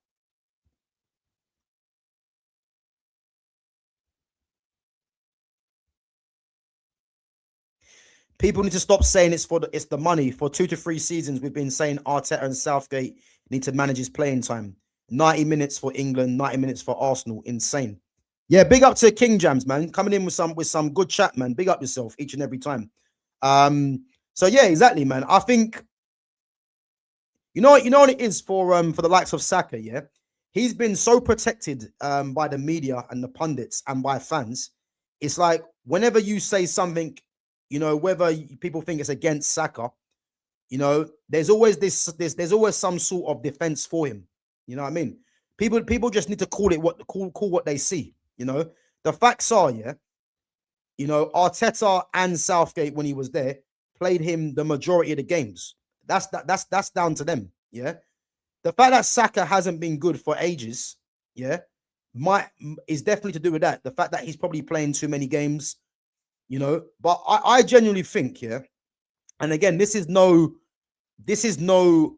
People need to stop saying it's the money. For 2 to 3 seasons, we've been saying Arteta and Southgate need to manage his playing time. 90 minutes for England, 90 minutes for Arsenal. Insane. Yeah, big up to King Jams, man. Coming in with some good chat, man. Big up yourself each and every time. So yeah, exactly, man. I think you know what it is for the likes of Saka, yeah. He's been so protected by the media and the pundits and by fans. It's like whenever you say something, you know, whether people think it's against Saka, you know, there's always there's always some sort of defense for him. You know what I mean? People just need to call it what they see. You know, the facts are, yeah, you know, Arteta and Southgate, when he was there, played him the majority of the games. That's down to them. Yeah. The fact that Saka hasn't been good for ages yeah, is definitely to do with that. The fact that he's probably playing too many games, you know. But I genuinely think, yeah, and again, this is no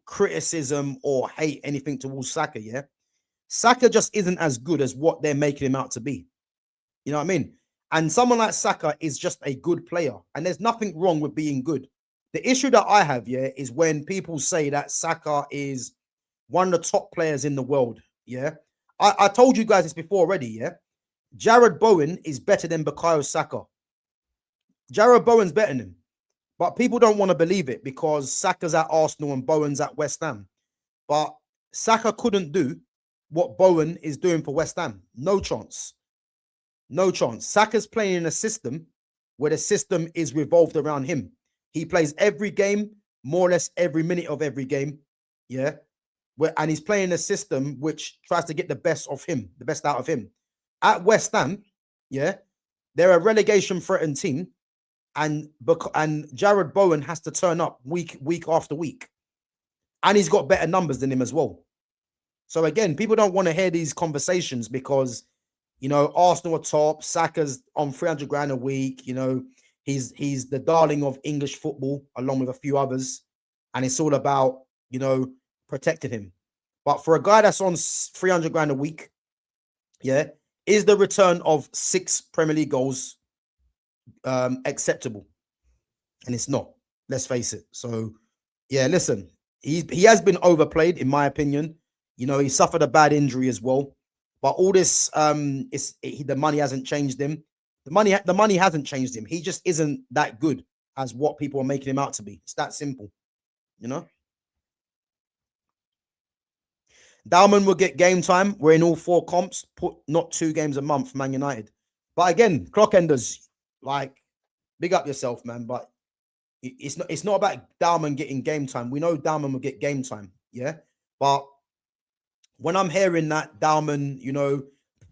criticism or hate anything towards Saka, yeah. Saka just isn't as good as what they're making him out to be. You know what I mean? And someone like Saka is just a good player, and there's nothing wrong with being good. The issue that I have, yeah, is when people say that Saka is one of the top players in the world. Yeah. I told you guys this before already, yeah. Jared Bowen is better than Bukayo Saka. Jared Bowen's better than him. But people don't want to believe it because Saka's at Arsenal and Bowen's at West Ham. But Saka couldn't do what Bowen is doing for West Ham. No chance. No chance. Saka's playing in a system where the system is revolved around him. He plays every game, more or less every minute of every game. Yeah. And he's playing a system which tries to get the best of him, the best out of him. At West Ham, yeah, they're a relegation threatened team. And Jared Bowen has to turn up week after week. And he's got better numbers than him as well. So again, people don't want to hear these conversations because, you know, Arsenal are top, Saka's on 300 grand a week, you know, he's the darling of English football along with a few others. And it's all about, you know, protecting him. But for a guy that's on 300 grand a week, yeah, is the return of 6 Premier League goals acceptable? And it's not. Let's face it. So, yeah, listen, he has been overplayed, in my opinion. You know, he suffered a bad injury as well. But all this, the money hasn't changed him. The money hasn't changed him. He just isn't that good as what people are making him out to be. It's that simple, you know. Dowman will get game time. We're in all 4 comps. Put not 2 games a month for Man United. But again, clock enders, like, big up yourself, man. But it's not about Dowman getting game time. We know Dowman will get game time, yeah. But when I'm hearing that Dowman, you know,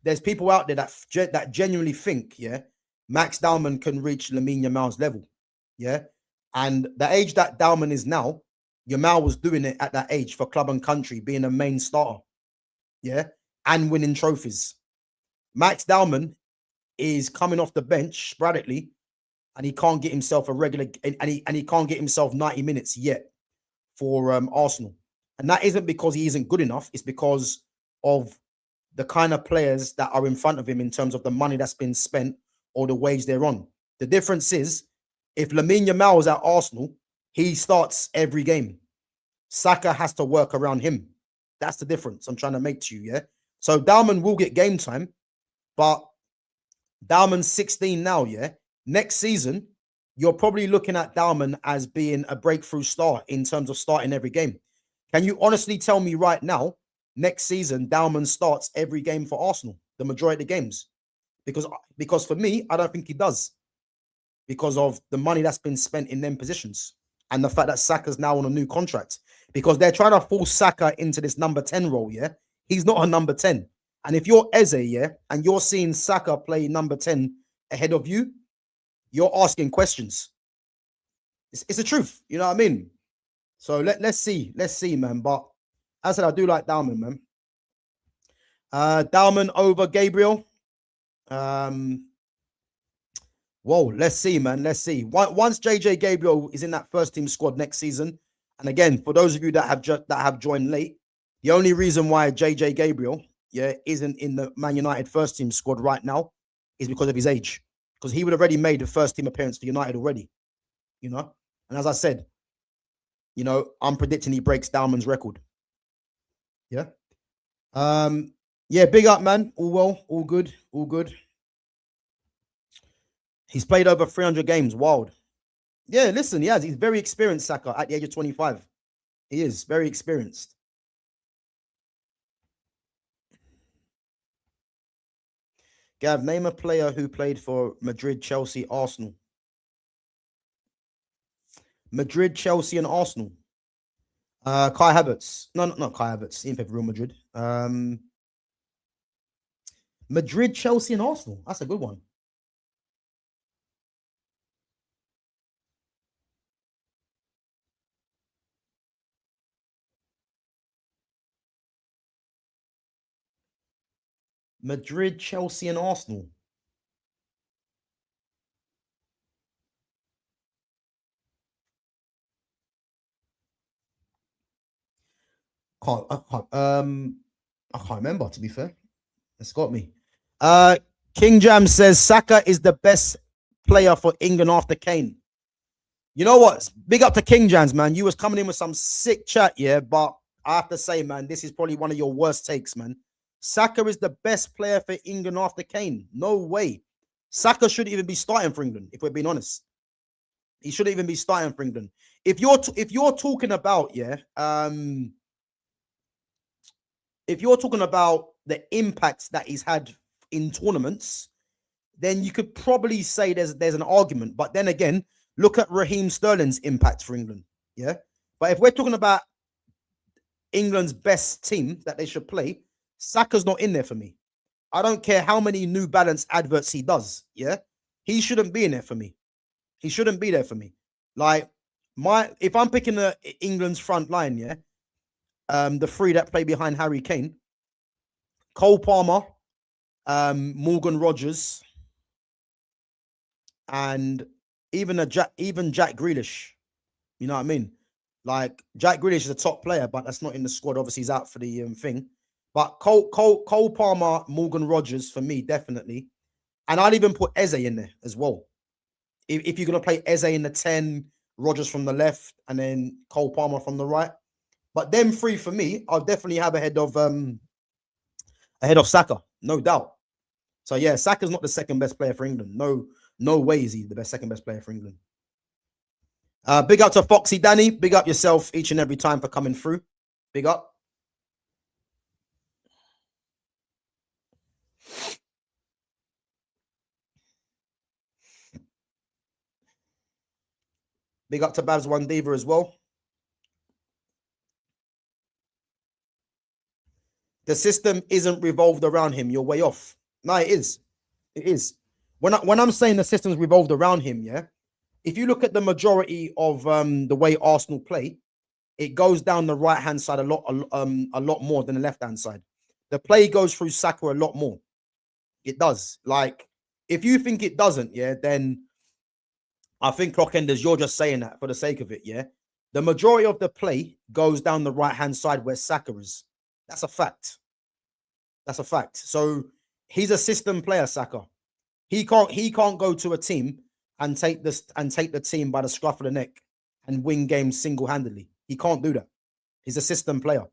there's people out there that genuinely think, yeah, Max Dowman can reach Lamine Yamal's level, yeah. And the age that Dowman is now, Yamal was doing it at that age for club and country, being a main starter, yeah, and winning trophies. Max Dowman is coming off the bench sporadically, and he can't get himself a regular, and he can't get himself 90 minutes yet for Arsenal. And that isn't because he isn't good enough. It's because of the kind of players that are in front of him in terms of the money that's been spent or the wage they're on. The difference is, if Lamine Yamal is at Arsenal, he starts every game. Saka has to work around him. That's the difference I'm trying to make to you, yeah? So Dowman will get game time, but Dowman's 16 now, yeah? Next season, you're probably looking at Dowman as being a breakthrough star in terms of starting every game. Can you honestly tell me right now, next season, Dowman starts every game for Arsenal, the majority of the games? Because for me, I don't think he does, because of the money that's been spent in them positions and the fact that Saka's now on a new contract, because they're trying to force Saka into this number 10 role, yeah? He's not a number 10. And if you're Eze, yeah, and you're seeing Saka play number 10 ahead of you, you're asking questions. It's the truth, you know what I mean? So let's see, man. But as I said, I do like Dowman, man. Dowman over Gabriel. Whoa, let's see, man. Let's see. Once JJ Gabriel is in that first team squad next season, and again, for those of you that have joined late, the only reason why JJ Gabriel, yeah, isn't in the Man United first team squad right now is because of his age. Because he would have already made the first team appearance for United already, you know. And as I said, you know, I'm predicting he breaks Dowman's record. Yeah. Yeah, big up, man. All well, all good, all good. He's played over 300 games. Wild. Yeah, listen, he has. He's very experienced, Saka, at the age of 25. He is very experienced. Gav, name a player who played for Madrid, Chelsea, Arsenal. Madrid, Chelsea, and Arsenal. Kai Havertz. No, not Kai Havertz. He didn't play for Real Madrid. Madrid, Chelsea, and Arsenal. That's a good one. Madrid, Chelsea, and Arsenal. I can't remember, to be fair. It's got me. King Jam says Saka is the best player for England after Kane. You know what? Big up to King Jams, man. You was coming in with some sick chat, yeah. But I have to say, man, this is probably one of your worst takes, man. Saka is the best player for England after Kane. No way. Saka shouldn't even be starting for England, if we're being honest. He shouldn't even be starting for England. If you're talking about, yeah, if you're talking about the impacts that he's had in tournaments, then you could probably say there's an argument. But then again, look at Raheem Sterling's impact for England. Yeah. But if we're talking about England's best team that they should play, Saka's not in there for me. I don't care how many New Balance adverts he does. Yeah. He shouldn't be in there for me. He shouldn't be there for me. Like, if I'm picking England's front line, yeah, the three that play behind Harry Kane, Cole Palmer, Morgan Rogers, and even Jack Grealish. You know what I mean? Like, Jack Grealish is a top player, but that's not in the squad. Obviously, he's out for the thing. But Cole Palmer, Morgan Rogers for me, definitely. And I'd even put Eze in there as well. If you're gonna play Eze in the 10, Rogers from the left, and then Cole Palmer from the right. But them three for me, I'll definitely have ahead of Saka, no doubt. So yeah, Saka's not the second best player for England. No way is he the second best player for England. Big up to Foxy Danny. Big up yourself each and every time for coming through. Big up. Big up to Babs One Diva as well. The system isn't revolved around him. You're way off. No, it is. It is. When I'm saying the system's revolved around him, yeah. If you look at the majority of the way Arsenal play, it goes down the right hand side a lot more than the left hand side. The play goes through Saka a lot more. It does. Like, if you think it doesn't, yeah, then I think Clockenders, you're just saying that for the sake of it, yeah. The majority of the play goes down the right hand side where Saka is. That's a fact. That's a fact. So he's a system player, Saka. He can't go to a team and take the team by the scruff of the neck and win games single-handedly. He can't do that. He's a system player.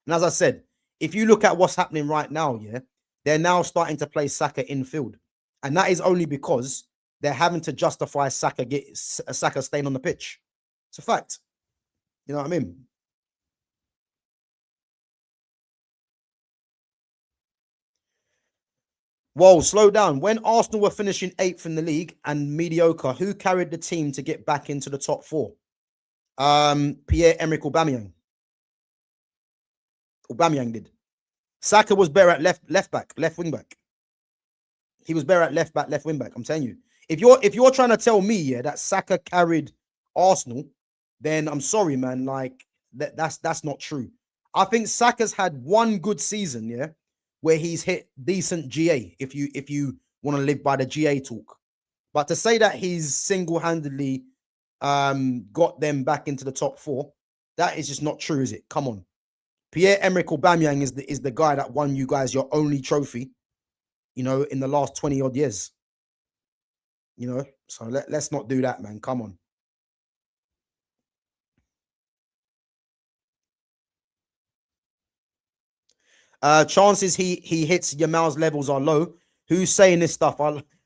And as I said, if you look at what's happening right now, yeah, they're now starting to play Saka infield. And that is only because they're having to justify Saka staying on the pitch. It's a fact. You know what I mean? Whoa, slow down. When Arsenal were finishing 8th in the league and mediocre, who carried the team to get back into the top 4? Pierre-Emerick Aubameyang. Aubameyang did. Saka was better at left wing back. He was better at left back, left wing back. I'm telling you. If you're trying to tell me, yeah, that Saka carried Arsenal, then I'm sorry, man. Like, that's not true. I think Saka's had one good season, yeah, where he's hit decent GA, if you want to live by the GA talk. But to say that he's single-handedly got them back into the top 4, that is just not true, is it? Come on. Pierre-Emerick Aubameyang is the guy that won you guys your only trophy, you know, in the last 20-odd years. You know, so let's not do that, man. Come on. Chances he hits Yamal's levels are low. Who's saying this stuff?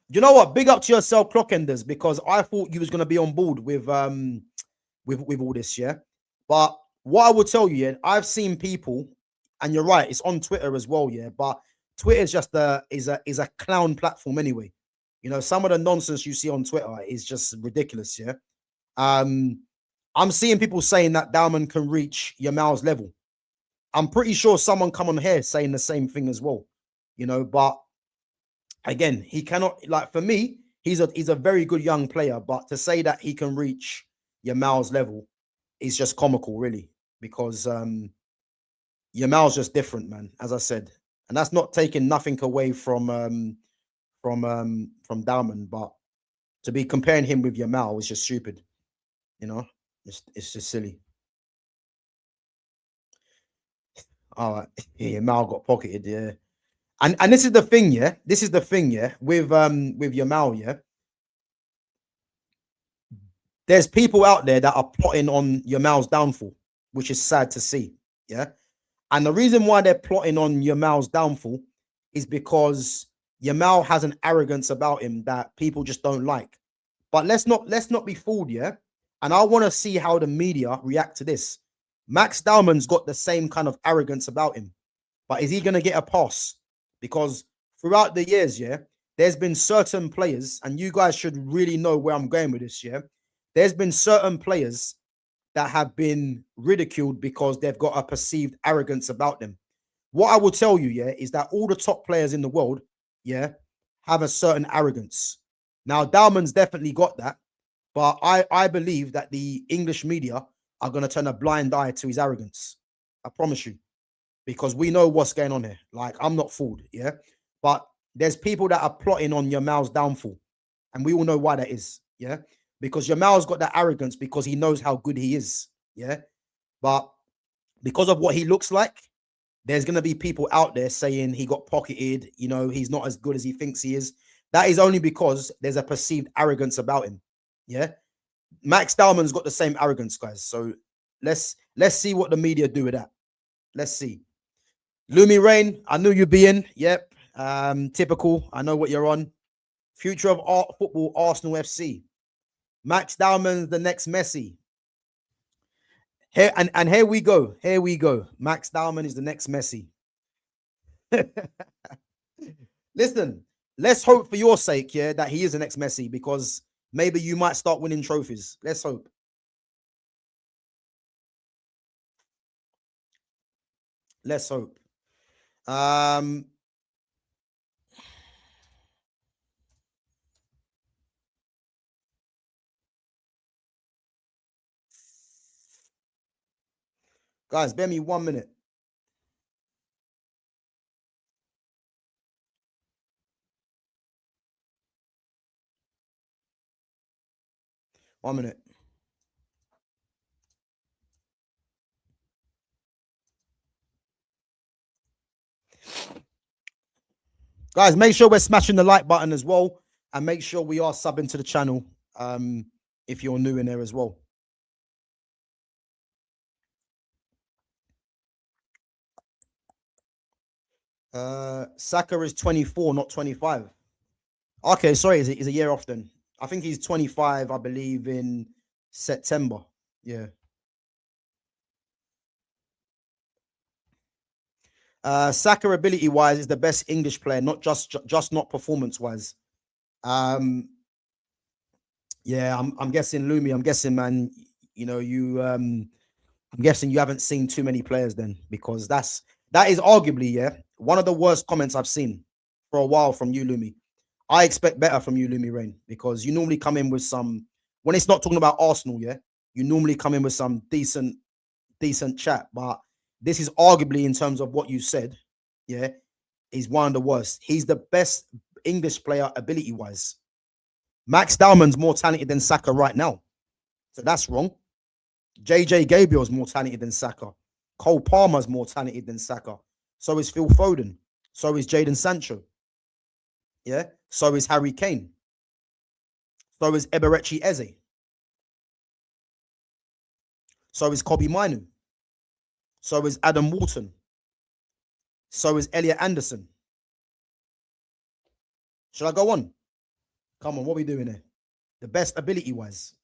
You know what? Big up to yourself, Clockenders, because I thought you was going to be on board with all this, yeah. But what I will tell you, yeah, I've seen people, and you're right, it's on Twitter as well, yeah. But Twitter is just is a clown platform anyway. You know, some of the nonsense you see on Twitter is just ridiculous, yeah. I'm seeing people saying that Dowman can reach Yamal's level. I'm pretty sure someone come on here saying the same thing as well, you know. But again, he cannot. Like, for me, he's a very good young player, but to say that he can reach Yamal's level is just comical, really, because Yamal's just different, man. As I said, And that's not taking nothing away from Dowman, but to be comparing him with Yamal is just stupid. You know, it's just silly. All right, yeah, Yamal got pocketed, yeah. And this is the thing, yeah. This is the thing, yeah, with Yamal, yeah. There's people out there that are plotting on Yamal's downfall, which is sad to see, yeah. And the reason why they're plotting on Yamal's downfall is because Yamal has an arrogance about him that people just don't like. But let's not be fooled, yeah. And I want to see how the media react to this. Max Dowman's got the same kind of arrogance about him, but is he going to get a pass? Because throughout the years, yeah, there's been certain players, and you guys should really know where I'm going with this, yeah. There's been certain players that have been ridiculed because they've got a perceived arrogance about them. What I will tell you, yeah, is that all the top players in the world, yeah, have a certain arrogance. Now, Dowman's definitely got that, but I believe that the English media are going to turn a blind eye to his arrogance. I promise you, because we know what's going on here. Like, I'm not fooled, yeah? But there's people that are plotting on Yamal's downfall, and we all know why that is, yeah? Because Yamal's got that arrogance because he knows how good he is, yeah? But because of what he looks like, there's going to be people out there saying he got pocketed, you know, he's not as good as he thinks he is. That is only because there's a perceived arrogance about him, yeah? Max Dowman's got the same arrogance, guys. So let's see what the media do with that. Let's see. Lumi Rain, I knew you'd be in. Yep. Typical. I know what you're on. Future of football, Arsenal FC. Max Dowman's the next Messi. Here and here we go. Here we go. Max Dowman is the next Messi. Listen, let's hope for your sake, yeah, that he is the next Messi, because maybe you might start winning trophies. Let's hope. Let's hope. Guys, bear me 1 minute. One minute. Guys, make sure we're smashing the like button as well, and make sure we are subbing to the channel if you're new in there as well. Saka is 24, not 25. Okay, sorry, he's a year off then. I think he's 25, I believe, in September. Yeah. Saka ability-wise is the best English player, not just not performance-wise. Yeah, I'm guessing, Lumi. I'm guessing, man. You know, I'm guessing you haven't seen too many players then, because that is arguably, yeah, one of the worst comments I've seen for a while from you, Lumi. I expect better from you, Lumi Rain, because you normally come in with some, when it's not talking about Arsenal, yeah, you normally come in with some decent chat. But this is arguably, in terms of what you said, yeah, he's one of the worst. He's the best English player ability-wise. Max Dowman's more talented than Saka right now. So that's wrong. JJ Gabriel is more talented than Saka. Cole Palmer's more talented than Saka. So is Phil Foden. So is Jadon Sancho. Yeah. So is Harry Kane. So is Eberechi Eze. So is Kobe Minu. So is Adam Walton. So is Elliot Anderson. Should I go on? Come on, what are we doing here? The best ability-wise.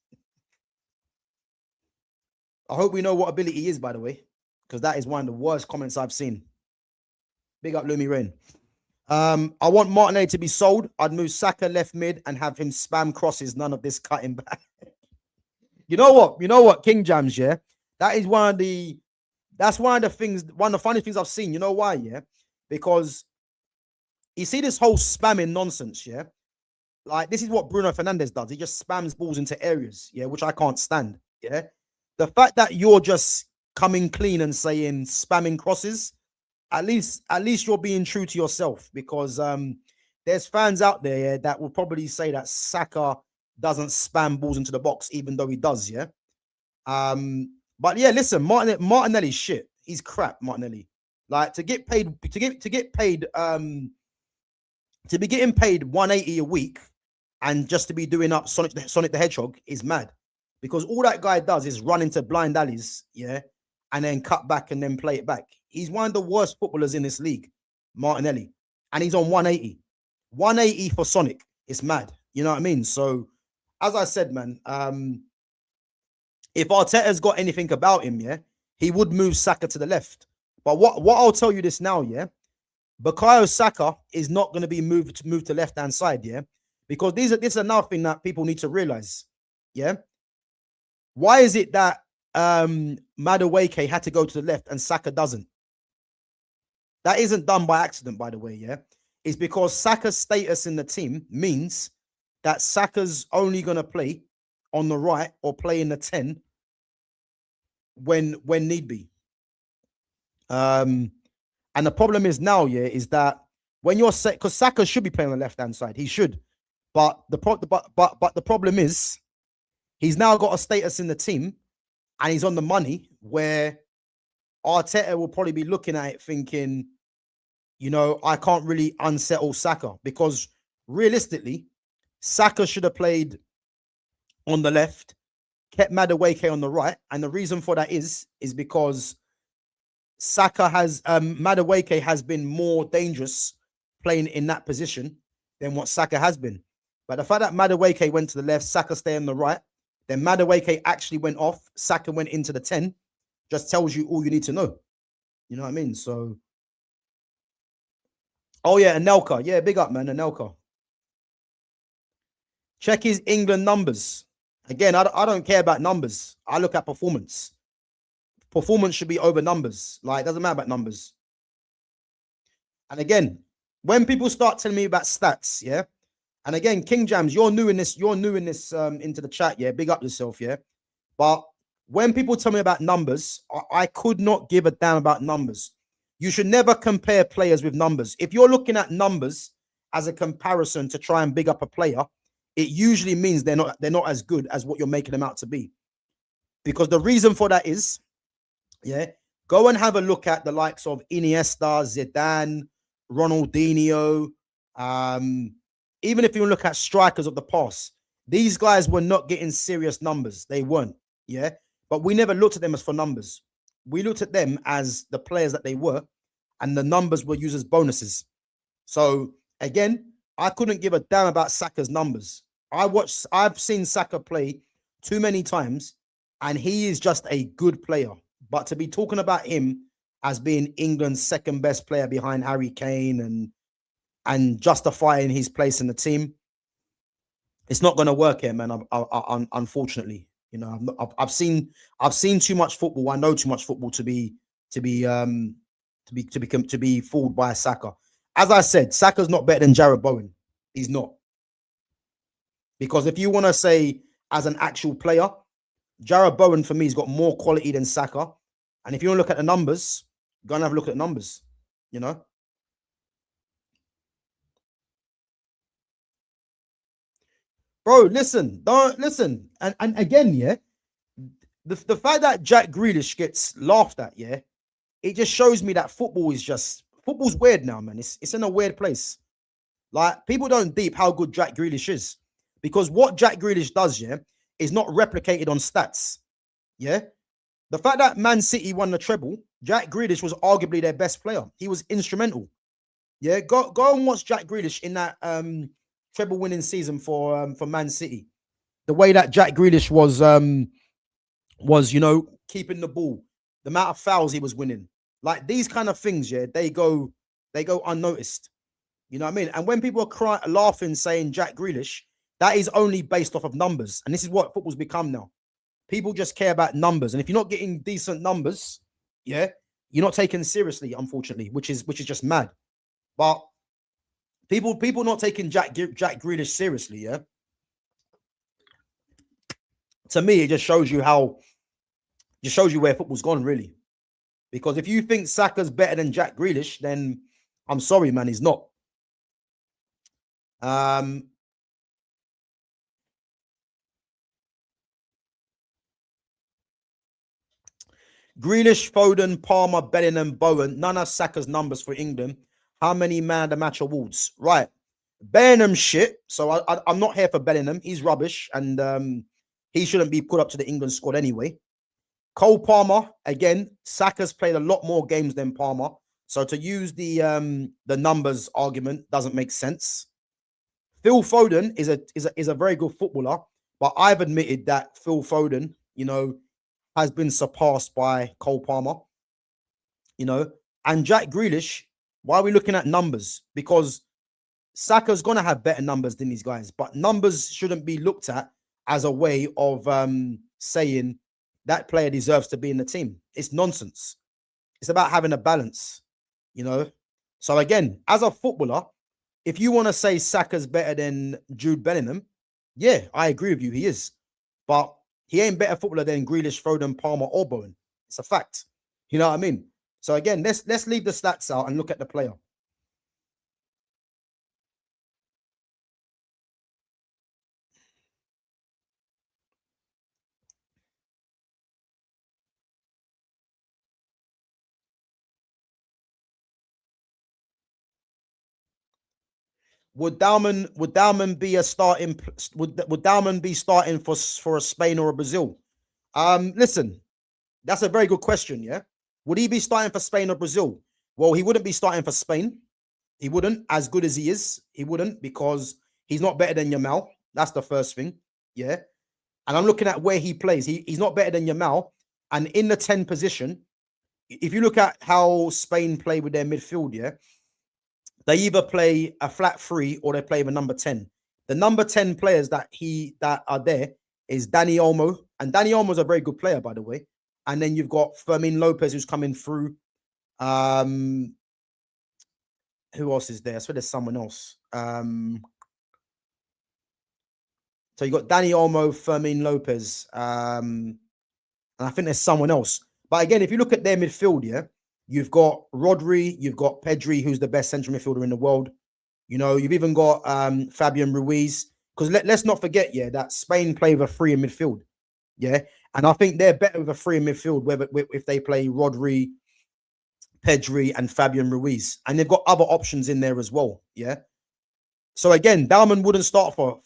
I hope we know what ability is, by the way, because that is one of the worst comments I've seen. Big up Lumi Rain. I want Martinelli to be sold. I'd move Saka left mid and have him spam crosses. None of this cutting back. You know what? King Jams, yeah? That's one of the things, one of the funny things I've seen. You know why, yeah? Because you see this whole spamming nonsense, yeah? Like, this is what Bruno Fernandes does. He just spams balls into areas, yeah, which I can't stand, yeah? The fact that you're just coming clean and saying spamming crosses, at least you're being true to yourself, because there's fans out there, yeah, that will probably say that Saka doesn't spam balls into the box, even though he does, yeah. But yeah, listen, Martinelli's shit. He's crap, Martinelli. Like, to be getting paid 180 a week and just to be doing up Sonic the Hedgehog is mad, because all that guy does is run into blind alleys, yeah, and then cut back and then play it back. He's one of the worst footballers in this league, Martinelli, and he's on 180. 180 for Sonic. It's mad. You know what I mean? So, as I said, man, if Arteta's got anything about him, yeah, he would move Saka to the left. But what I'll tell you this now, yeah, Bukayo Saka is not going to be moved to left-hand side, yeah, because this is another thing that people need to realize, yeah. Why is it that Madueke had to go to the left and Saka doesn't? That isn't done by accident, by the way, yeah. It's because Saka's status in the team means that Saka's only going to play on the right or play in the 10 when need be. And the problem is now, yeah, is that when you're set, because Saka should be playing on the left-hand side, he should. But the problem is he's now got a status in the team and he's on the money where Arteta will probably be looking at it thinking, you know, I can't really unsettle Saka, because realistically, Saka should have played on the left, kept Madueke on the right. And the reason for that is because Madueke has been more dangerous playing in that position than what Saka has been. But the fact that Madueke went to the left, Saka stayed on the right, then Madueke actually went off, Saka went into the 10, just tells you all you need to know. You know what I mean? So, oh yeah, Anelka. Yeah, big up, man, Anelka. Check his England numbers. Again, I don't care about numbers. I look at performance. Performance should be over numbers. Like, it doesn't matter about numbers. And again, when people start telling me about stats, yeah. And again, King Jams, you're new in this into the chat, yeah. Big up yourself, yeah. But when people tell me about numbers, I could not give a damn about numbers. You should never compare players with numbers. If you're looking at numbers as a comparison to try and big up a player, it usually means they're not as good as what you're making them out to be. Because the reason for that is, yeah, go and have a look at the likes of Iniesta, Zidane, Ronaldinho. Even if you look at strikers of the past, these guys were not getting serious numbers. They weren't, yeah. But we never looked at them as for numbers. We looked at them as the players that they were, and the numbers were used as bonuses. So again, I couldn't give a damn about Saka's numbers. I've seen Saka play too many times, and he is just a good player. But to be talking about him as being England's second best player behind Harry Kane and justifying his place in the team, it's not going to work here, man. Unfortunately, you know, I've seen too much football. I know too much football to be fooled by Saka. As I said, Saka's not better than Jarrod Bowen. He's not. Because if you want to say as an actual player, Jarrod Bowen for me has got more quality than Saka. And if you want to look at the numbers, go and have a look at the numbers, you know. Bro, listen, don't listen. And again, yeah, the fact that Jack Grealish gets laughed at, yeah, it just shows me that football's weird now, man. It's in a weird place. Like, people don't deep how good Jack Grealish is, because what Jack Grealish does, yeah, is not replicated on stats. Yeah, the fact that Man City won the treble, Jack Grealish was arguably their best player. He was instrumental. Yeah, go and watch Jack Grealish in that treble winning season for Man City. The way that Jack Grealish was, you know, keeping the ball, the amount of fouls he was winning. Like, these kind of things, yeah, they go unnoticed. You know what I mean? And when people are laughing, saying Jack Grealish, that is only based off of numbers. And this is what football's become now. People just care about numbers. And if you're not getting decent numbers, yeah, you're not taken seriously, unfortunately, which is just mad. But people not taking Jack Grealish seriously, yeah. To me, it just shows you where football's gone, really. Because if you think Saka's better than Jack Grealish, then I'm sorry, man, he's not. Grealish, Foden, Palmer, Bellingham, Bowen. None of Saka's numbers for England. How many man the match awards? Right. Bellingham shit. So I'm not here for Bellingham. He's rubbish. And he shouldn't be put up to the England squad anyway. Cole Palmer, again, Saka's played a lot more games than Palmer. So to use the numbers argument doesn't make sense. Phil Foden is a very good footballer, but I've admitted that Phil Foden, you know, has been surpassed by Cole Palmer, you know, and Jack Grealish. Why are we looking at numbers? Because Saka's going to have better numbers than these guys, but numbers shouldn't be looked at as a way of saying that player deserves to be in the team. It's nonsense. It's about having a balance, you know. So again, as a footballer, if you want to say Saka's better than Jude Bellingham, yeah, I agree with you. He is. But he ain't better footballer than Grealish, Foden, Palmer, or Bowen. It's a fact. You know what I mean? So again, let's leave the stats out and look at the player. Would Dowman be a starting? Would Dowman be starting for a Spain or a Brazil? Listen, that's a very good question. Yeah, would he be starting for Spain or Brazil? Well, he wouldn't be starting for Spain. He wouldn't, as good as he is. He wouldn't, because he's not better than Yamal. That's the first thing. Yeah, and I'm looking at where he plays. He's not better than Yamal. And in the 10 position, if you look at how Spain play with their midfield, yeah, they either play a flat 3 or they play with number 10. The number 10 players that are there is Dani Olmo. And Dani Olmo is a very good player, by the way. And then you've got Fermin Lopez, who's coming through. Who else is there? I swear there's someone else. So you got Dani Olmo, Fermin Lopez. And I think there's someone else. But again, if you look at their midfield, yeah, you've got Rodri, you've got Pedri, who's the best central midfielder in the world. You know, you've even got Fabian Ruiz. Because let's not forget, yeah, that Spain play with a 3 in midfield. Yeah. And I think they're better with a 3 in midfield if they play Rodri, Pedri, and Fabian Ruiz. And they've got other options in there as well. Yeah. So again, Dowman wouldn't start for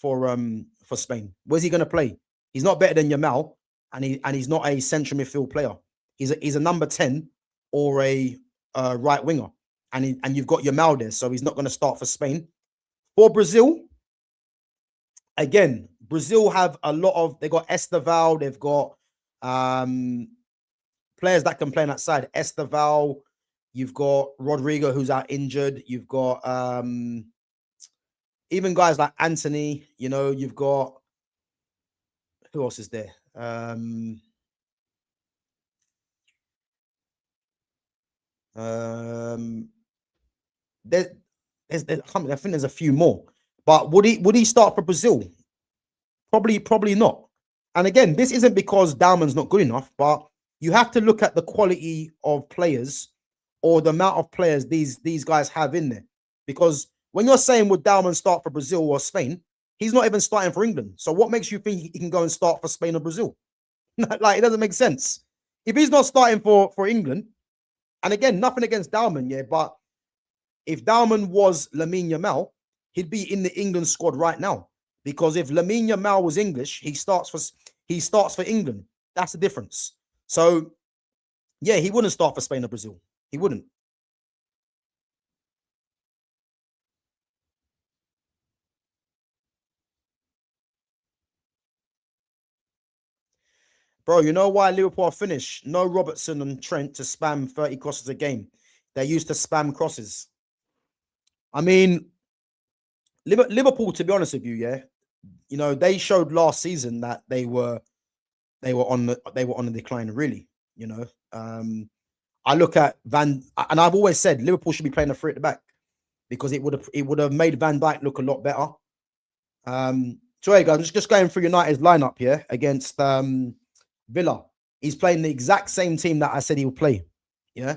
Spain. Where's he going to play? He's not better than Yamal, and he's not a central midfield player. He's a number 10 or a right winger, and you've got Yamal there, so he's not going to start for Spain. For Brazil, again, Brazil have a lot of. They got Esteval. They've got players that can play on that side. Esteval. You've got Rodrigo, who's out injured. You've got even guys like Anthony. You know, you've got who else is there? I think there's a few more. But would he start for Brazil? Probably not. And again, this isn't because Dowman's not good enough, but you have to look at the quality of players or the amount of players these guys have in there. Because when you're saying would Dowman start for Brazil or Spain, he's not even starting for England. So what makes you think he can go and start for Spain or Brazil? Like, it doesn't make sense. If he's not starting for England, and again, nothing against Dowman, yeah, but if Dowman was Lamine Yamal, he'd be in the England squad right now. Because if Lamine Yamal was English, he starts for England. That's the difference. So, yeah, he wouldn't start for Spain or Brazil. He wouldn't. Bro, you know why Liverpool finished? No Robertson and Trent to spam 30 crosses a game. They used to spam crosses. I mean, Liverpool, to be honest with you, yeah, you know, they showed last season that they were on the decline, really. You know, I look at and I've always said Liverpool should be playing a 3 at the back because it would have made Van Dijk look a lot better. So hey guys, I'm just going through United's lineup here against Villa. He's playing the exact same team that I said he would play. Yeah,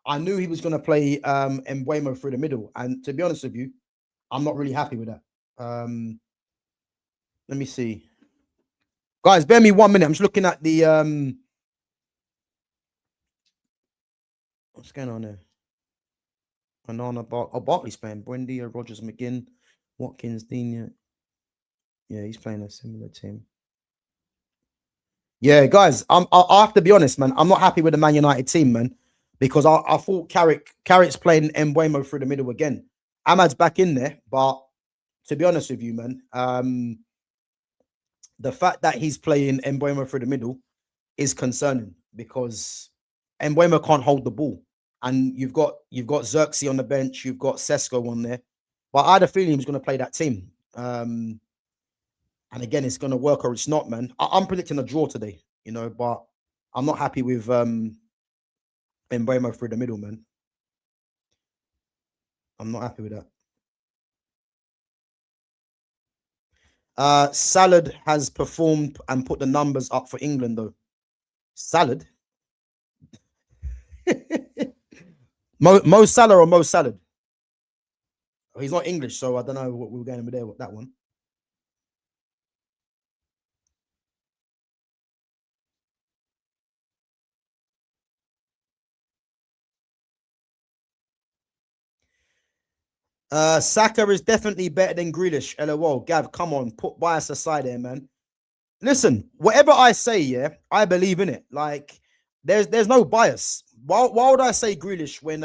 I knew he was going to play Mbuemo through the middle, and to be honest with you, I'm not really happy with that. Let me see, guys. Bear me 1 minute. I'm just looking at the what's going on there. Onana, Barkley's playing. Buendia, Rogers, McGinn, Watkins, Dina. Yeah, he's playing a similar team. Yeah, guys, I have to be honest, man. I'm not happy with the Man United team, man, because I thought Carrick's playing Mbuemo through the middle again. Ahmad's back in there, but to be honest with you, man, the fact that he's playing Mbuemo through the middle is concerning because Mbuemo can't hold the ball, and you've got Xerxes on the bench, you've got Sesko on there, but I had a feeling he was going to play that team. And again, it's going to work or it's not, man. I'm predicting a draw today, you know, but I'm not happy with Mbuemo through the middle, man. I'm not happy with that. Salad has performed and put the numbers up for England, though. Salad? Mo Salah or Mo Salad? Oh, he's not English, so I don't know what we were going with there with that one. Saka is definitely better than Grealish. LOL. Gav, come on, put bias aside there, man. Listen, whatever I say, yeah, I believe in it. Like, there's no bias. Why would I say Grealish when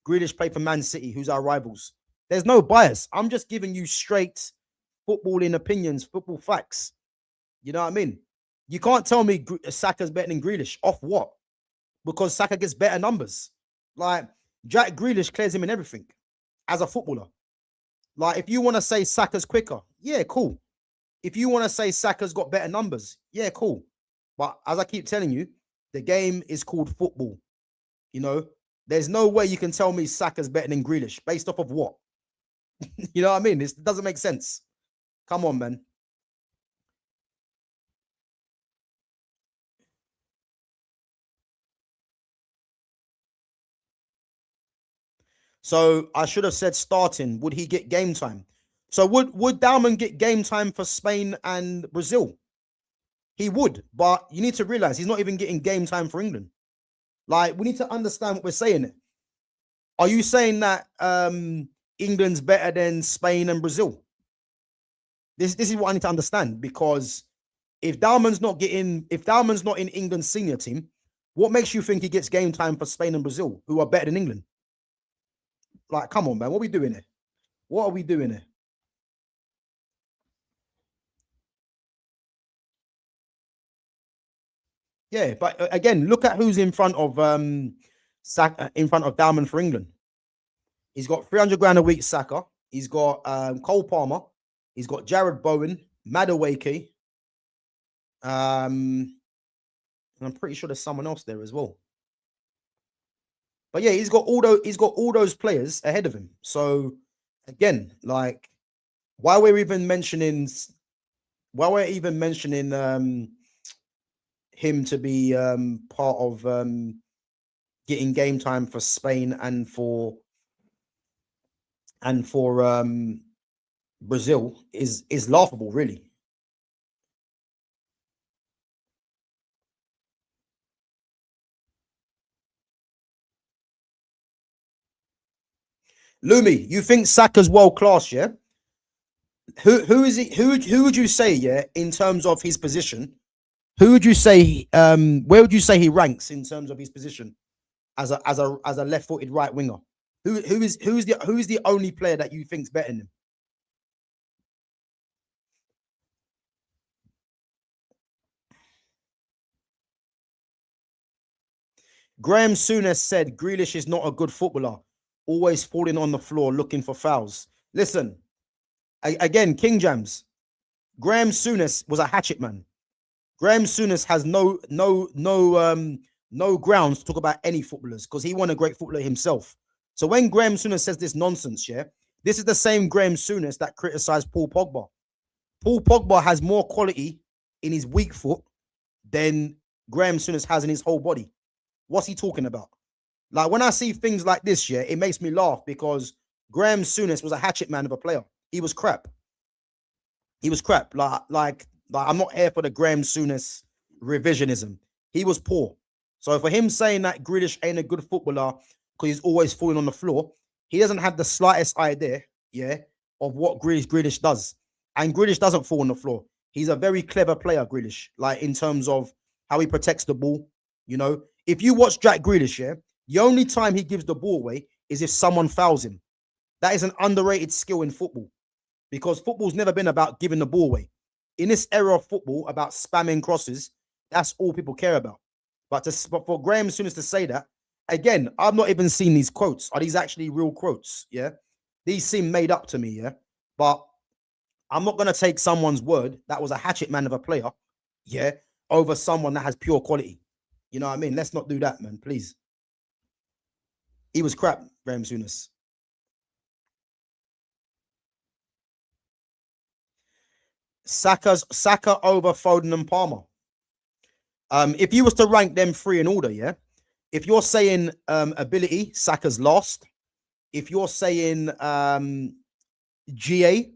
Grealish played for Man City, who's our rivals? There's no bias. I'm just giving you straight footballing opinions, football facts. You know what I mean? You can't tell me Saka's better than Grealish. Off what? Because Saka gets better numbers. Like, Jack Grealish clears him in everything as a footballer. Like, if you want to say Saka's quicker, yeah, cool. If you want to say Saka's got better numbers, yeah, cool. But as I keep telling you, the game is called football. You know, there's no way you can tell me Saka's better than Grealish based off of what? You know what I mean? It doesn't make sense. Come on, man. So I should have said starting. Would he get game time? So would Dowman get game time for Spain and Brazil? He would, but you need to realize he's not even getting game time for England. Like, we need to understand what we're saying. Are you saying that England's better than Spain and Brazil? This is what I need to understand, because if Dowman's not in England's senior team, what makes you think he gets game time for Spain and Brazil, who are better than England? Like, come on, man. What are we doing here? What are we doing here? Yeah, but again, look at who's in front of Dowman for England. He's got 300 grand a week, Saka. He's got Cole Palmer. He's got Jared Bowen, Madueke. And I'm pretty sure there's someone else there as well. But yeah, he's got all those players ahead of him. So again, like, why we're even mentioning him to be part of getting game time for Spain and for Brazil is laughable, really. Lumi, you think Saka's world class, yeah? Who is it? Who would you say, yeah, in terms of his position? Who would you say? Where would you say he ranks in terms of his position as a left-footed right winger? Who's the only player that you think's better than him? Graham Souness said Grealish is not a good footballer, always falling on the floor looking for fouls. Listen, again, King Jams. Graham Souness was a hatchet man. Graham Souness has no grounds to talk about any footballers because he wasn't a great footballer himself. So when Graham Souness says this nonsense, yeah, this is the same Graham Souness that criticized Paul Pogba. Paul Pogba has more quality in his weak foot than Graham Souness has in his whole body. What's he talking about? Like when I see things like this, yeah, it makes me laugh because Graham Souness was a hatchet man of a player. He was crap. He was crap. Like I'm not here for the Graham Souness revisionism. He was poor. So for him saying that Grealish ain't a good footballer because he's always falling on the floor, he doesn't have the slightest idea, yeah, of what Grealish does. And Grealish doesn't fall on the floor. He's a very clever player, Grealish, like in terms of how he protects the ball. You know, if you watch Jack Grealish, yeah, the only time he gives the ball away is if someone fouls him. That is an underrated skill in football because football's never been about giving the ball away. In this era of football, about spamming crosses, that's all people care about. But for Graham Souness to say that, again, I've not even seen these quotes. Are these actually real quotes? Yeah. These seem made up to me. Yeah. But I'm not going to take someone's word that was a hatchet man of a player, yeah, over someone that has pure quality. You know what I mean? Let's not do that, man, please. He was crap, Graham Souness. Saka over Foden and Palmer. If you was to rank them three in order, yeah, if you're saying ability, Saka's last. If you're saying GA,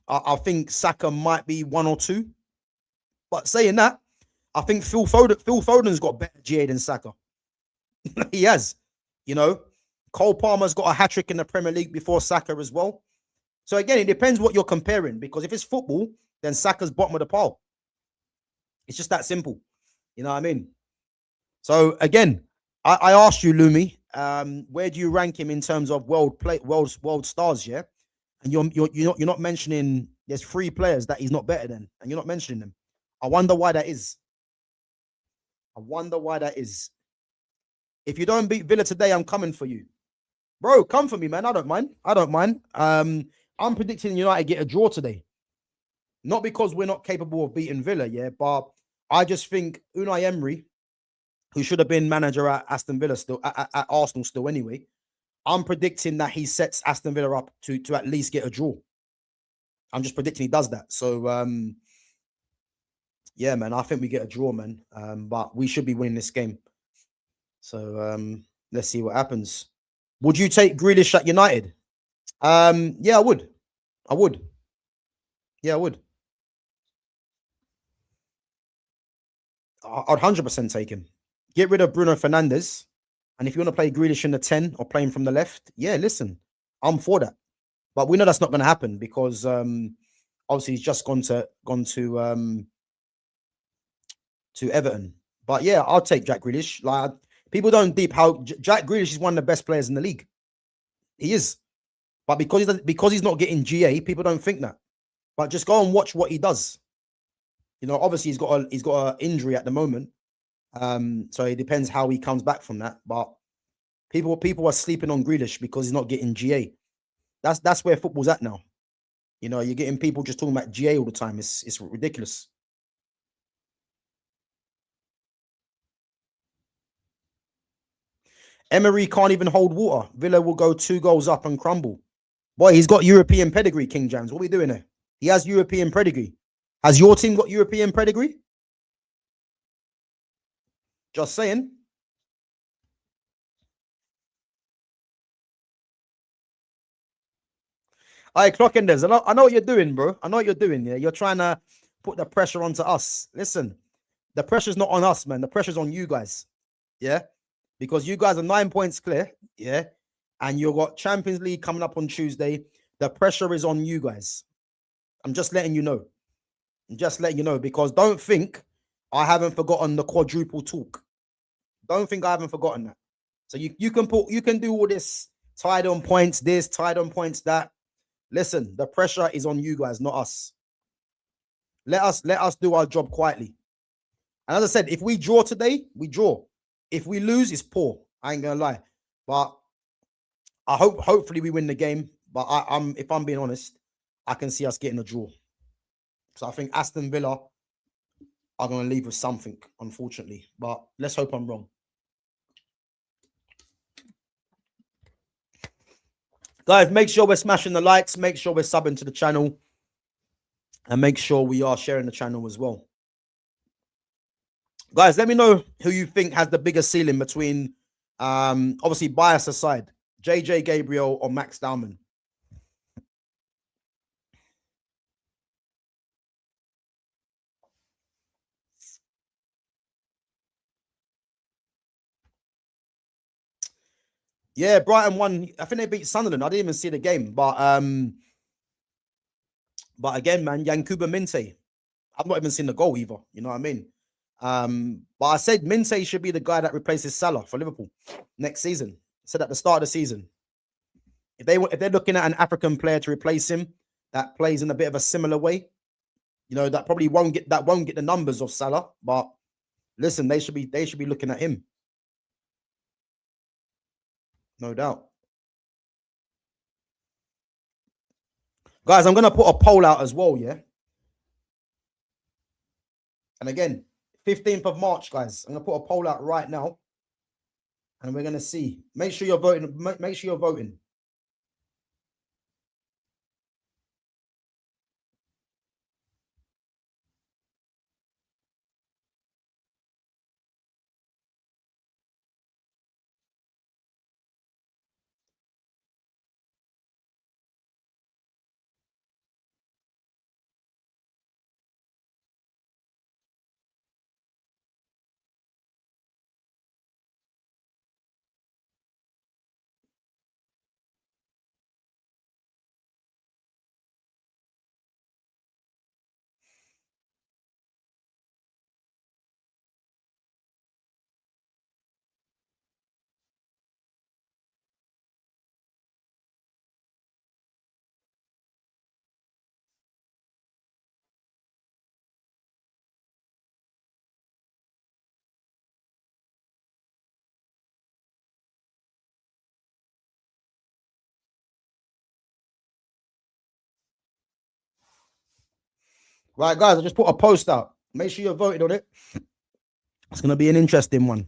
I think Saka might be 1 or 2. But saying that, I think Phil Foden's got better GA than Saka. He has. You know, Cole Palmer's got a hat-trick in the Premier League before Saka as well. So again, it depends what you're comparing, because if it's football, then Saka's bottom of the pile. It's just that simple. You know what I mean? So again, I asked you, Lumi, where do you rank him in terms of world stars? Yeah, and you're not mentioning there's 3 players that he's not better than, and you're not mentioning them. I wonder why that is. I wonder why that is. If you don't beat Villa today, I'm coming for you, bro. Come for me, man. I don't mind. I don't mind. I'm predicting United get a draw today. Not because we're not capable of beating Villa, yeah, but I just think Unai Emery, who should have been manager at Aston Villa still, at Arsenal still anyway, I'm predicting that he sets Aston Villa up to at least get a draw. I'm just predicting he does that. So, yeah, man, I think we get a draw, man. But we should be winning this game. So, let's see what happens. Would you take Grealish at United? Yeah, I would. Yeah, I would. I'd 100% take him. Get rid of Bruno Fernandes. And if you want to play Grealish in the 10 or play him from the left, yeah, listen, I'm for that. But we know that's not going to happen because obviously he's just gone to Everton. But yeah, I'll take Jack Grealish. Like, people don't deep how Jack Grealish is one of the best players in the league. He is. But because he's not getting GA, people don't think that. But just go and watch what he does. You know, obviously he's got an injury at the moment. So it depends how he comes back from that. But people are sleeping on Grealish because he's not getting GA. That's where football's at now. You know, you're getting people just talking about GA all the time. It's ridiculous. Emery can't even hold water. Villa will go 2 goals up and crumble. Boy, he's got European pedigree, King James. What are we doing there? He has European pedigree. Has your team got European pedigree? Just saying. All right, Clockenders. I know what you're doing, bro. I know what you're doing. Yeah, you're trying to put the pressure onto us. Listen, the pressure's not on us, man. The pressure's on you guys. Yeah, because you guys are 9 points clear. Yeah, and you've got Champions League coming up on Tuesday. The pressure is on you guys. I'm just letting you know. I'm just letting you know, because don't think I haven't forgotten the quadruple talk. Don't think I haven't forgotten that. So you can do all this tied on points, this tied on points, that. Listen, the pressure is on you guys, not us. Let us do our job quietly. And as I said, if we draw today, we draw. If we lose, it's poor. I ain't gonna lie. But hopefully we win the game. But if I'm being honest, I can see us getting a draw. So I think Aston Villa are going to leave with something, unfortunately. But let's hope I'm wrong. Guys, make sure we're smashing the likes. Make sure we're subbing to the channel. And make sure we are sharing the channel as well. Guys, let me know who you think has the bigger ceiling between, obviously bias aside, JJ Gabriel or Max Dowman. Yeah, Brighton won. I think they beat Sunderland. I didn't even see the game, but again, man, Yankuba Minte. I've not even seen the goal either. You know what I mean? But I said Minte should be the guy that replaces Salah for Liverpool next season. I said at the start of the season. If they're looking at an African player to replace him that plays in a bit of a similar way, you know, that probably won't get the numbers of Salah. But listen, they should be looking at him. No doubt. Guys, I'm gonna put a poll out as well, yeah. And again, 15th of March, guys. I'm gonna put a poll out right now. And we're gonna see. Make sure you're voting. Make sure you're voting. Right, guys, I just put a post out. Make sure you're voting on it. It's gonna be an interesting one.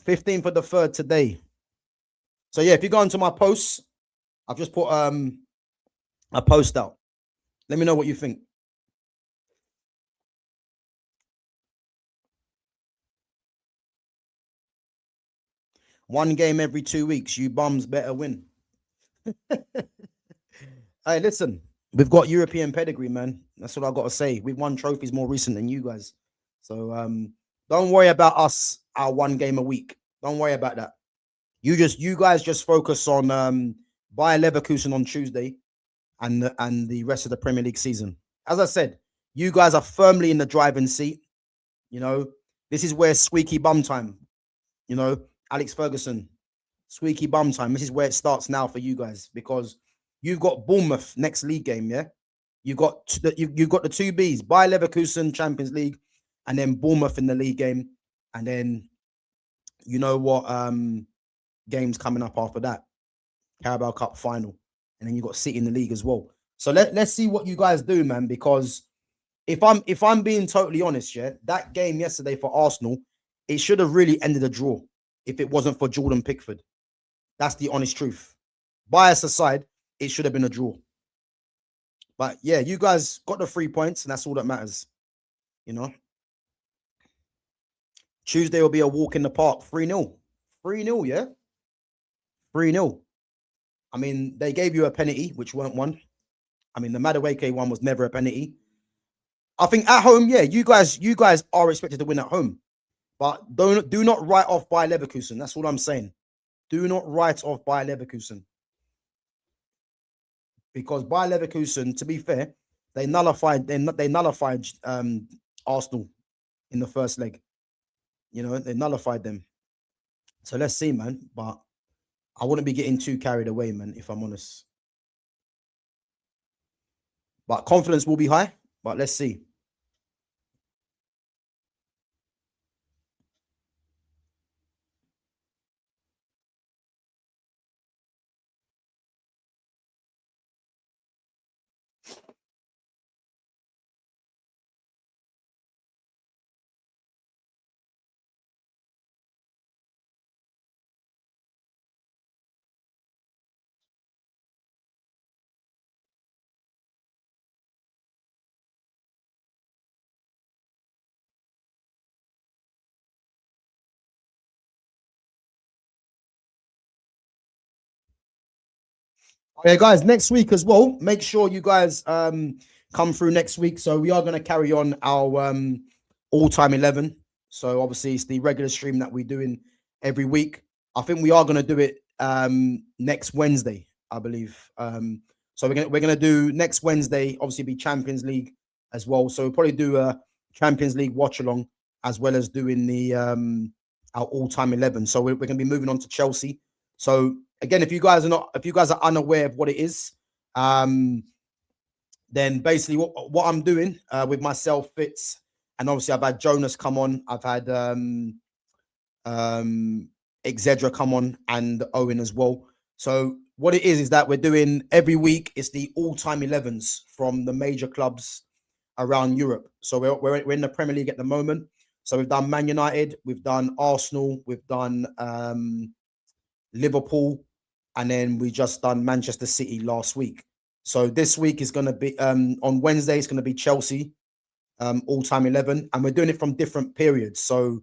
15th of the 3rd today. So yeah, if you go into my posts, I've just put a post out. Let me know what you think. One game every 2 weeks. You bums better win. Hey, listen, we've got European pedigree, man. That's what I got to say. We've won trophies more recent than you guys. So don't worry about us, our one game a week. Don't worry about that. You guys just focus on Bayer Leverkusen on Tuesday and the rest of the Premier League season. As I said, you guys are firmly in the driving seat. You know, this is where squeaky bum time, you know, Alex Ferguson, squeaky bum time. This is where it starts now for you guys because you've got Bournemouth next league game, yeah? You've got you've got the two Bs, Bayer Leverkusen Champions League, and then Bournemouth in the league game. And then you know what games coming up after that. Carabao Cup final. And then you got City in the league as well. So let's see what you guys do, man, because if I'm being totally honest, yeah, that game yesterday for Arsenal, it should have really ended a draw if it wasn't for Jordan Pickford. That's the honest truth. Bias aside, it should have been a draw. But yeah, you guys got the 3 points, and that's all that matters. You know, Tuesday will be a walk in the park, 3-0. 3-0, yeah? 3-0. I mean, they gave you a penalty, which weren't one. I mean, the Madueke one was never a penalty. I think at home, yeah, you guys are expected to win at home. But do not write off Bayer Leverkusen. That's all I'm saying. Do not write off Bayer Leverkusen. Because Bayer Leverkusen, to be fair, they nullified Arsenal in the first leg. You know, they nullified them. So let's see, man. But I wouldn't be getting too carried away, man, if I'm honest. But confidence will be high. But let's see. Okay, guys, next week as well, make sure you guys come through next week. So we are going to carry on our all-time 11. So obviously it's the regular stream that we're doing every week. I think we are going to do it next Wednesday, I believe. So we're gonna do next Wednesday, obviously be Champions League as well. So we'll probably do a Champions League watch along as well as doing the our all-time 11. So we're going to be moving on to Chelsea. So again, if you guys are unaware of what it is, then basically what I'm doing with myself, Fitz, and obviously I've had Jonas come on, I've had Exedra come on, and Owen as well. So what it is that we're doing every week is the all-time 11s from the major clubs around Europe. So we're in the Premier League at the moment. So we've done Man United, we've done Arsenal, we've done Liverpool, and then we just done Manchester City last week. So this week is going to be on Wednesday. It's going to be Chelsea, all-time 11, and we're doing it from different periods. So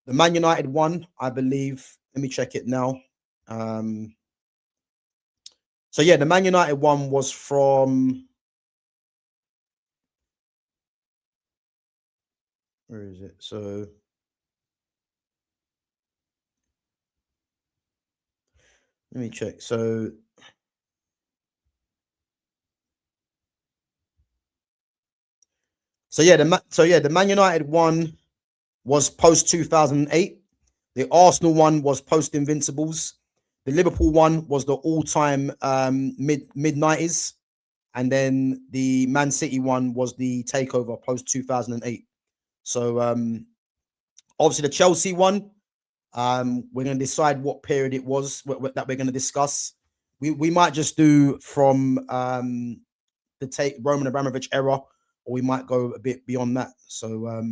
the Man United one, I believe. Let me check it now. So yeah, the Man United one was from. Where is it? So. Let me check. So yeah, the Man United one was post 2008. The Arsenal one was post Invincibles. The Liverpool one was the all-time mid 90s, and then the Man City one was the takeover post 2008. So obviously the Chelsea one, we're going to decide what period it was that we're going to discuss. We might just do from the Roman Abramovich era, or we might go a bit beyond that. So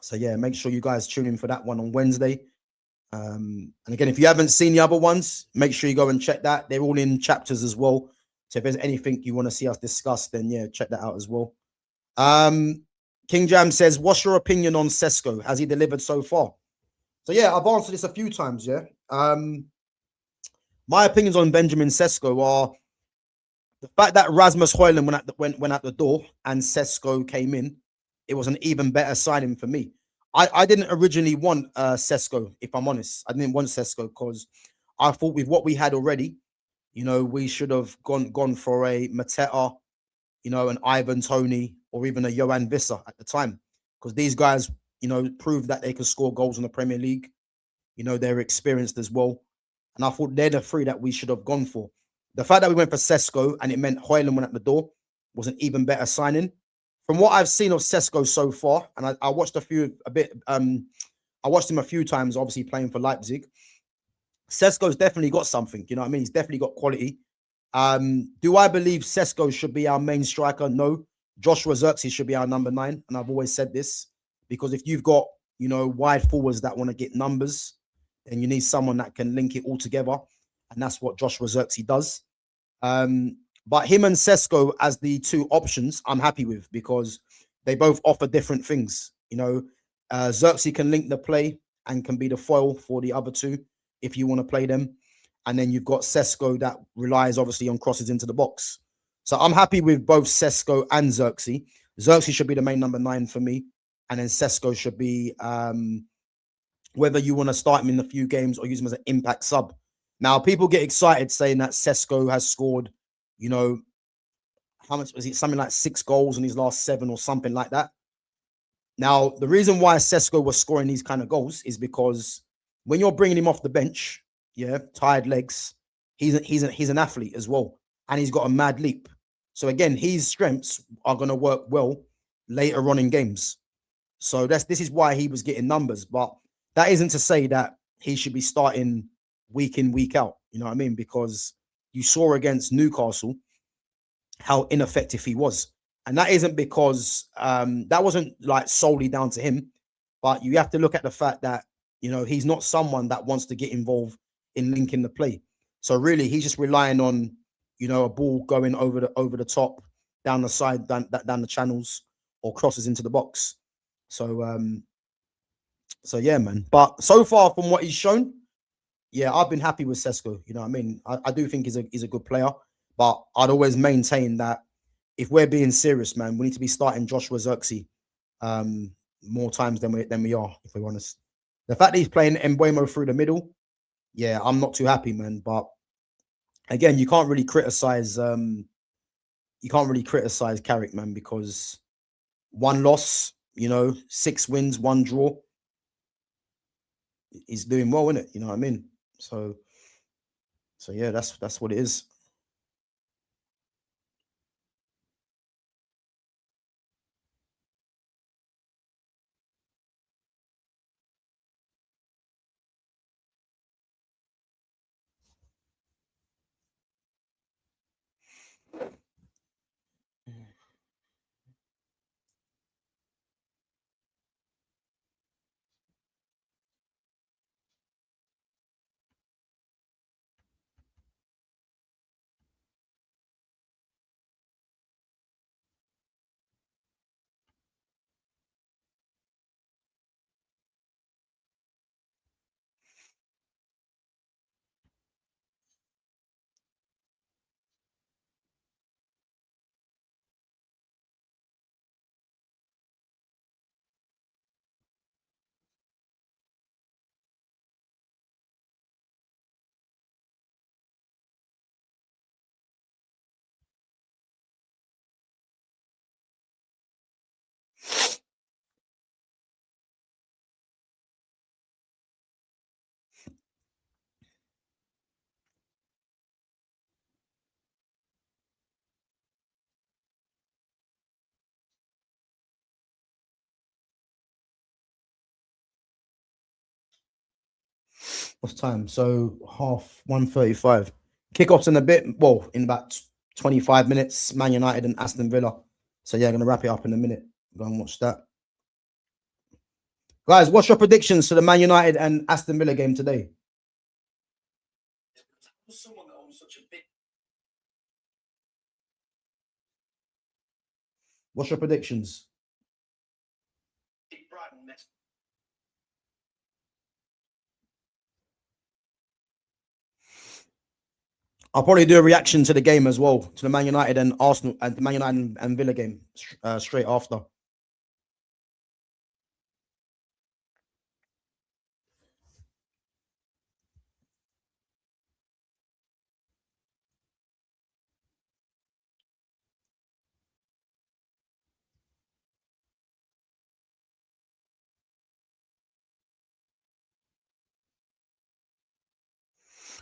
so yeah, make sure you guys tune in for that one on Wednesday. And again, if you haven't seen the other ones, make sure you go and check that. They're all in chapters as well. So if there's anything you want to see us discuss, then yeah, check that out as well. King Jam says, what's your opinion on Sesko? Has he delivered so far? So yeah, I've answered this a few times. Yeah. My opinions on Benjamin Sesko are the fact that Rasmus Højlund went out the door and Sesko came in. It was an even better signing for me. I didn't originally want Sesko, if I'm honest. I didn't want Sesko because I thought with what we had already, we should have gone for a Mateta, an Ivan Toney, or even a Johan Visser at the time, because these guys, proved that they could score goals in the Premier League. They're experienced as well, and I thought they're the three that we should have gone for. The fact that we went for Sesko and it meant Højlund went at the door was an even better signing. From what I've seen of Sesko so far, and I watched I watched him a few times, obviously playing for Leipzig. Sesko's definitely got something, you know what I mean? He's definitely got quality. Do I believe Sesko should be our main striker? No. Joshua Zirkzee should be our number 9, and I've always said this, because if you've got, wide forwards that want to get numbers, then you need someone that can link it all together, and that's what Joshua Zirkzee does. But him and Sesko as the two options, I'm happy with, because they both offer different things. Zirkzee can link the play and can be the foil for the other two if you want to play them. And then you've got Sesko that relies obviously on crosses into the box. So I'm happy with both Sesko and Zirkzee. Zirkzee should be the main number 9 for me. And then Sesko should be, whether you want to start him in a few games or use him as an impact sub. Now, people get excited saying that Sesko has scored, how much was it? Something like 6 goals in his last 7 or something like that. Now, the reason why Sesko was scoring these kind of goals is because when you're bringing him off the bench, tired legs, he's an athlete as well, and he's got a mad leap. So again, his strengths are going to work well later on in games. So this is why he was getting numbers, but that isn't to say that he should be starting week in, week out. You know what I mean? Because you saw against Newcastle how ineffective he was. And that isn't because that wasn't like solely down to him, but you have to look at the fact that, he's not someone that wants to get involved in linking the play. So really, he's just relying on, a ball going over the top, down the side, down the channels, or crosses into the box. So, so yeah, man. But so far from what he's shown, yeah, I've been happy with Sesko. You know what I mean? I do think he's a good player, but I'd always maintain that if we're being serious, man, we need to be starting Joshua Zirkzee more times than we are, if we're honest. The fact that he's playing Embuemo through the middle, yeah, I'm not too happy, man. But again, you can't really criticize Carrick, man, because one loss, 6 wins, 1 draw. He's doing well, isn't it? You know what I mean? So yeah, that's what it is. What's time? So 1:35. Kickoffs in a bit. Well, in about 25 minutes. Man United and Aston Villa. So yeah, I'm gonna wrap it up in a minute. Go and watch that. Guys, what's your predictions for the Man United and Aston Villa game today? What's your predictions? I'll probably do a reaction to the game as well, to the Man United and Arsenal and the Man United and Villa game straight after.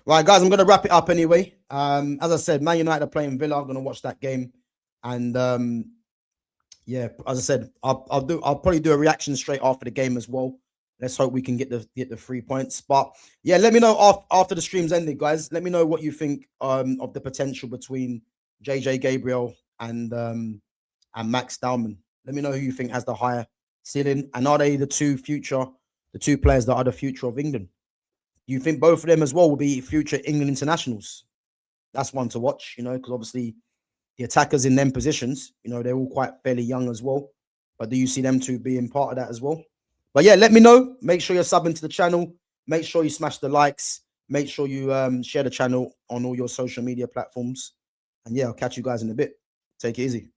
Right, guys, I'm gonna wrap it up anyway. As I said, Man United are playing Villa. I'm gonna watch that game, and yeah, as I said, I'll probably do a reaction straight after the game as well. Let's hope we can get the 3 points. But yeah, let me know after the stream's ended, guys. Let me know what you think of the potential between JJ Gabriel and Max Dowman. Let me know who you think has the higher ceiling, and are they the two players that are the future of England? You think both of them as well will be future England internationals? That's one to watch, because obviously the attackers in them positions, they're all quite fairly young as well. But do you see them two being part of that as well? But yeah, let me know. Make sure you're subbing to the channel. Make sure you smash the likes. Make sure you share the channel on all your social media platforms. And yeah, I'll catch you guys in a bit. Take it easy.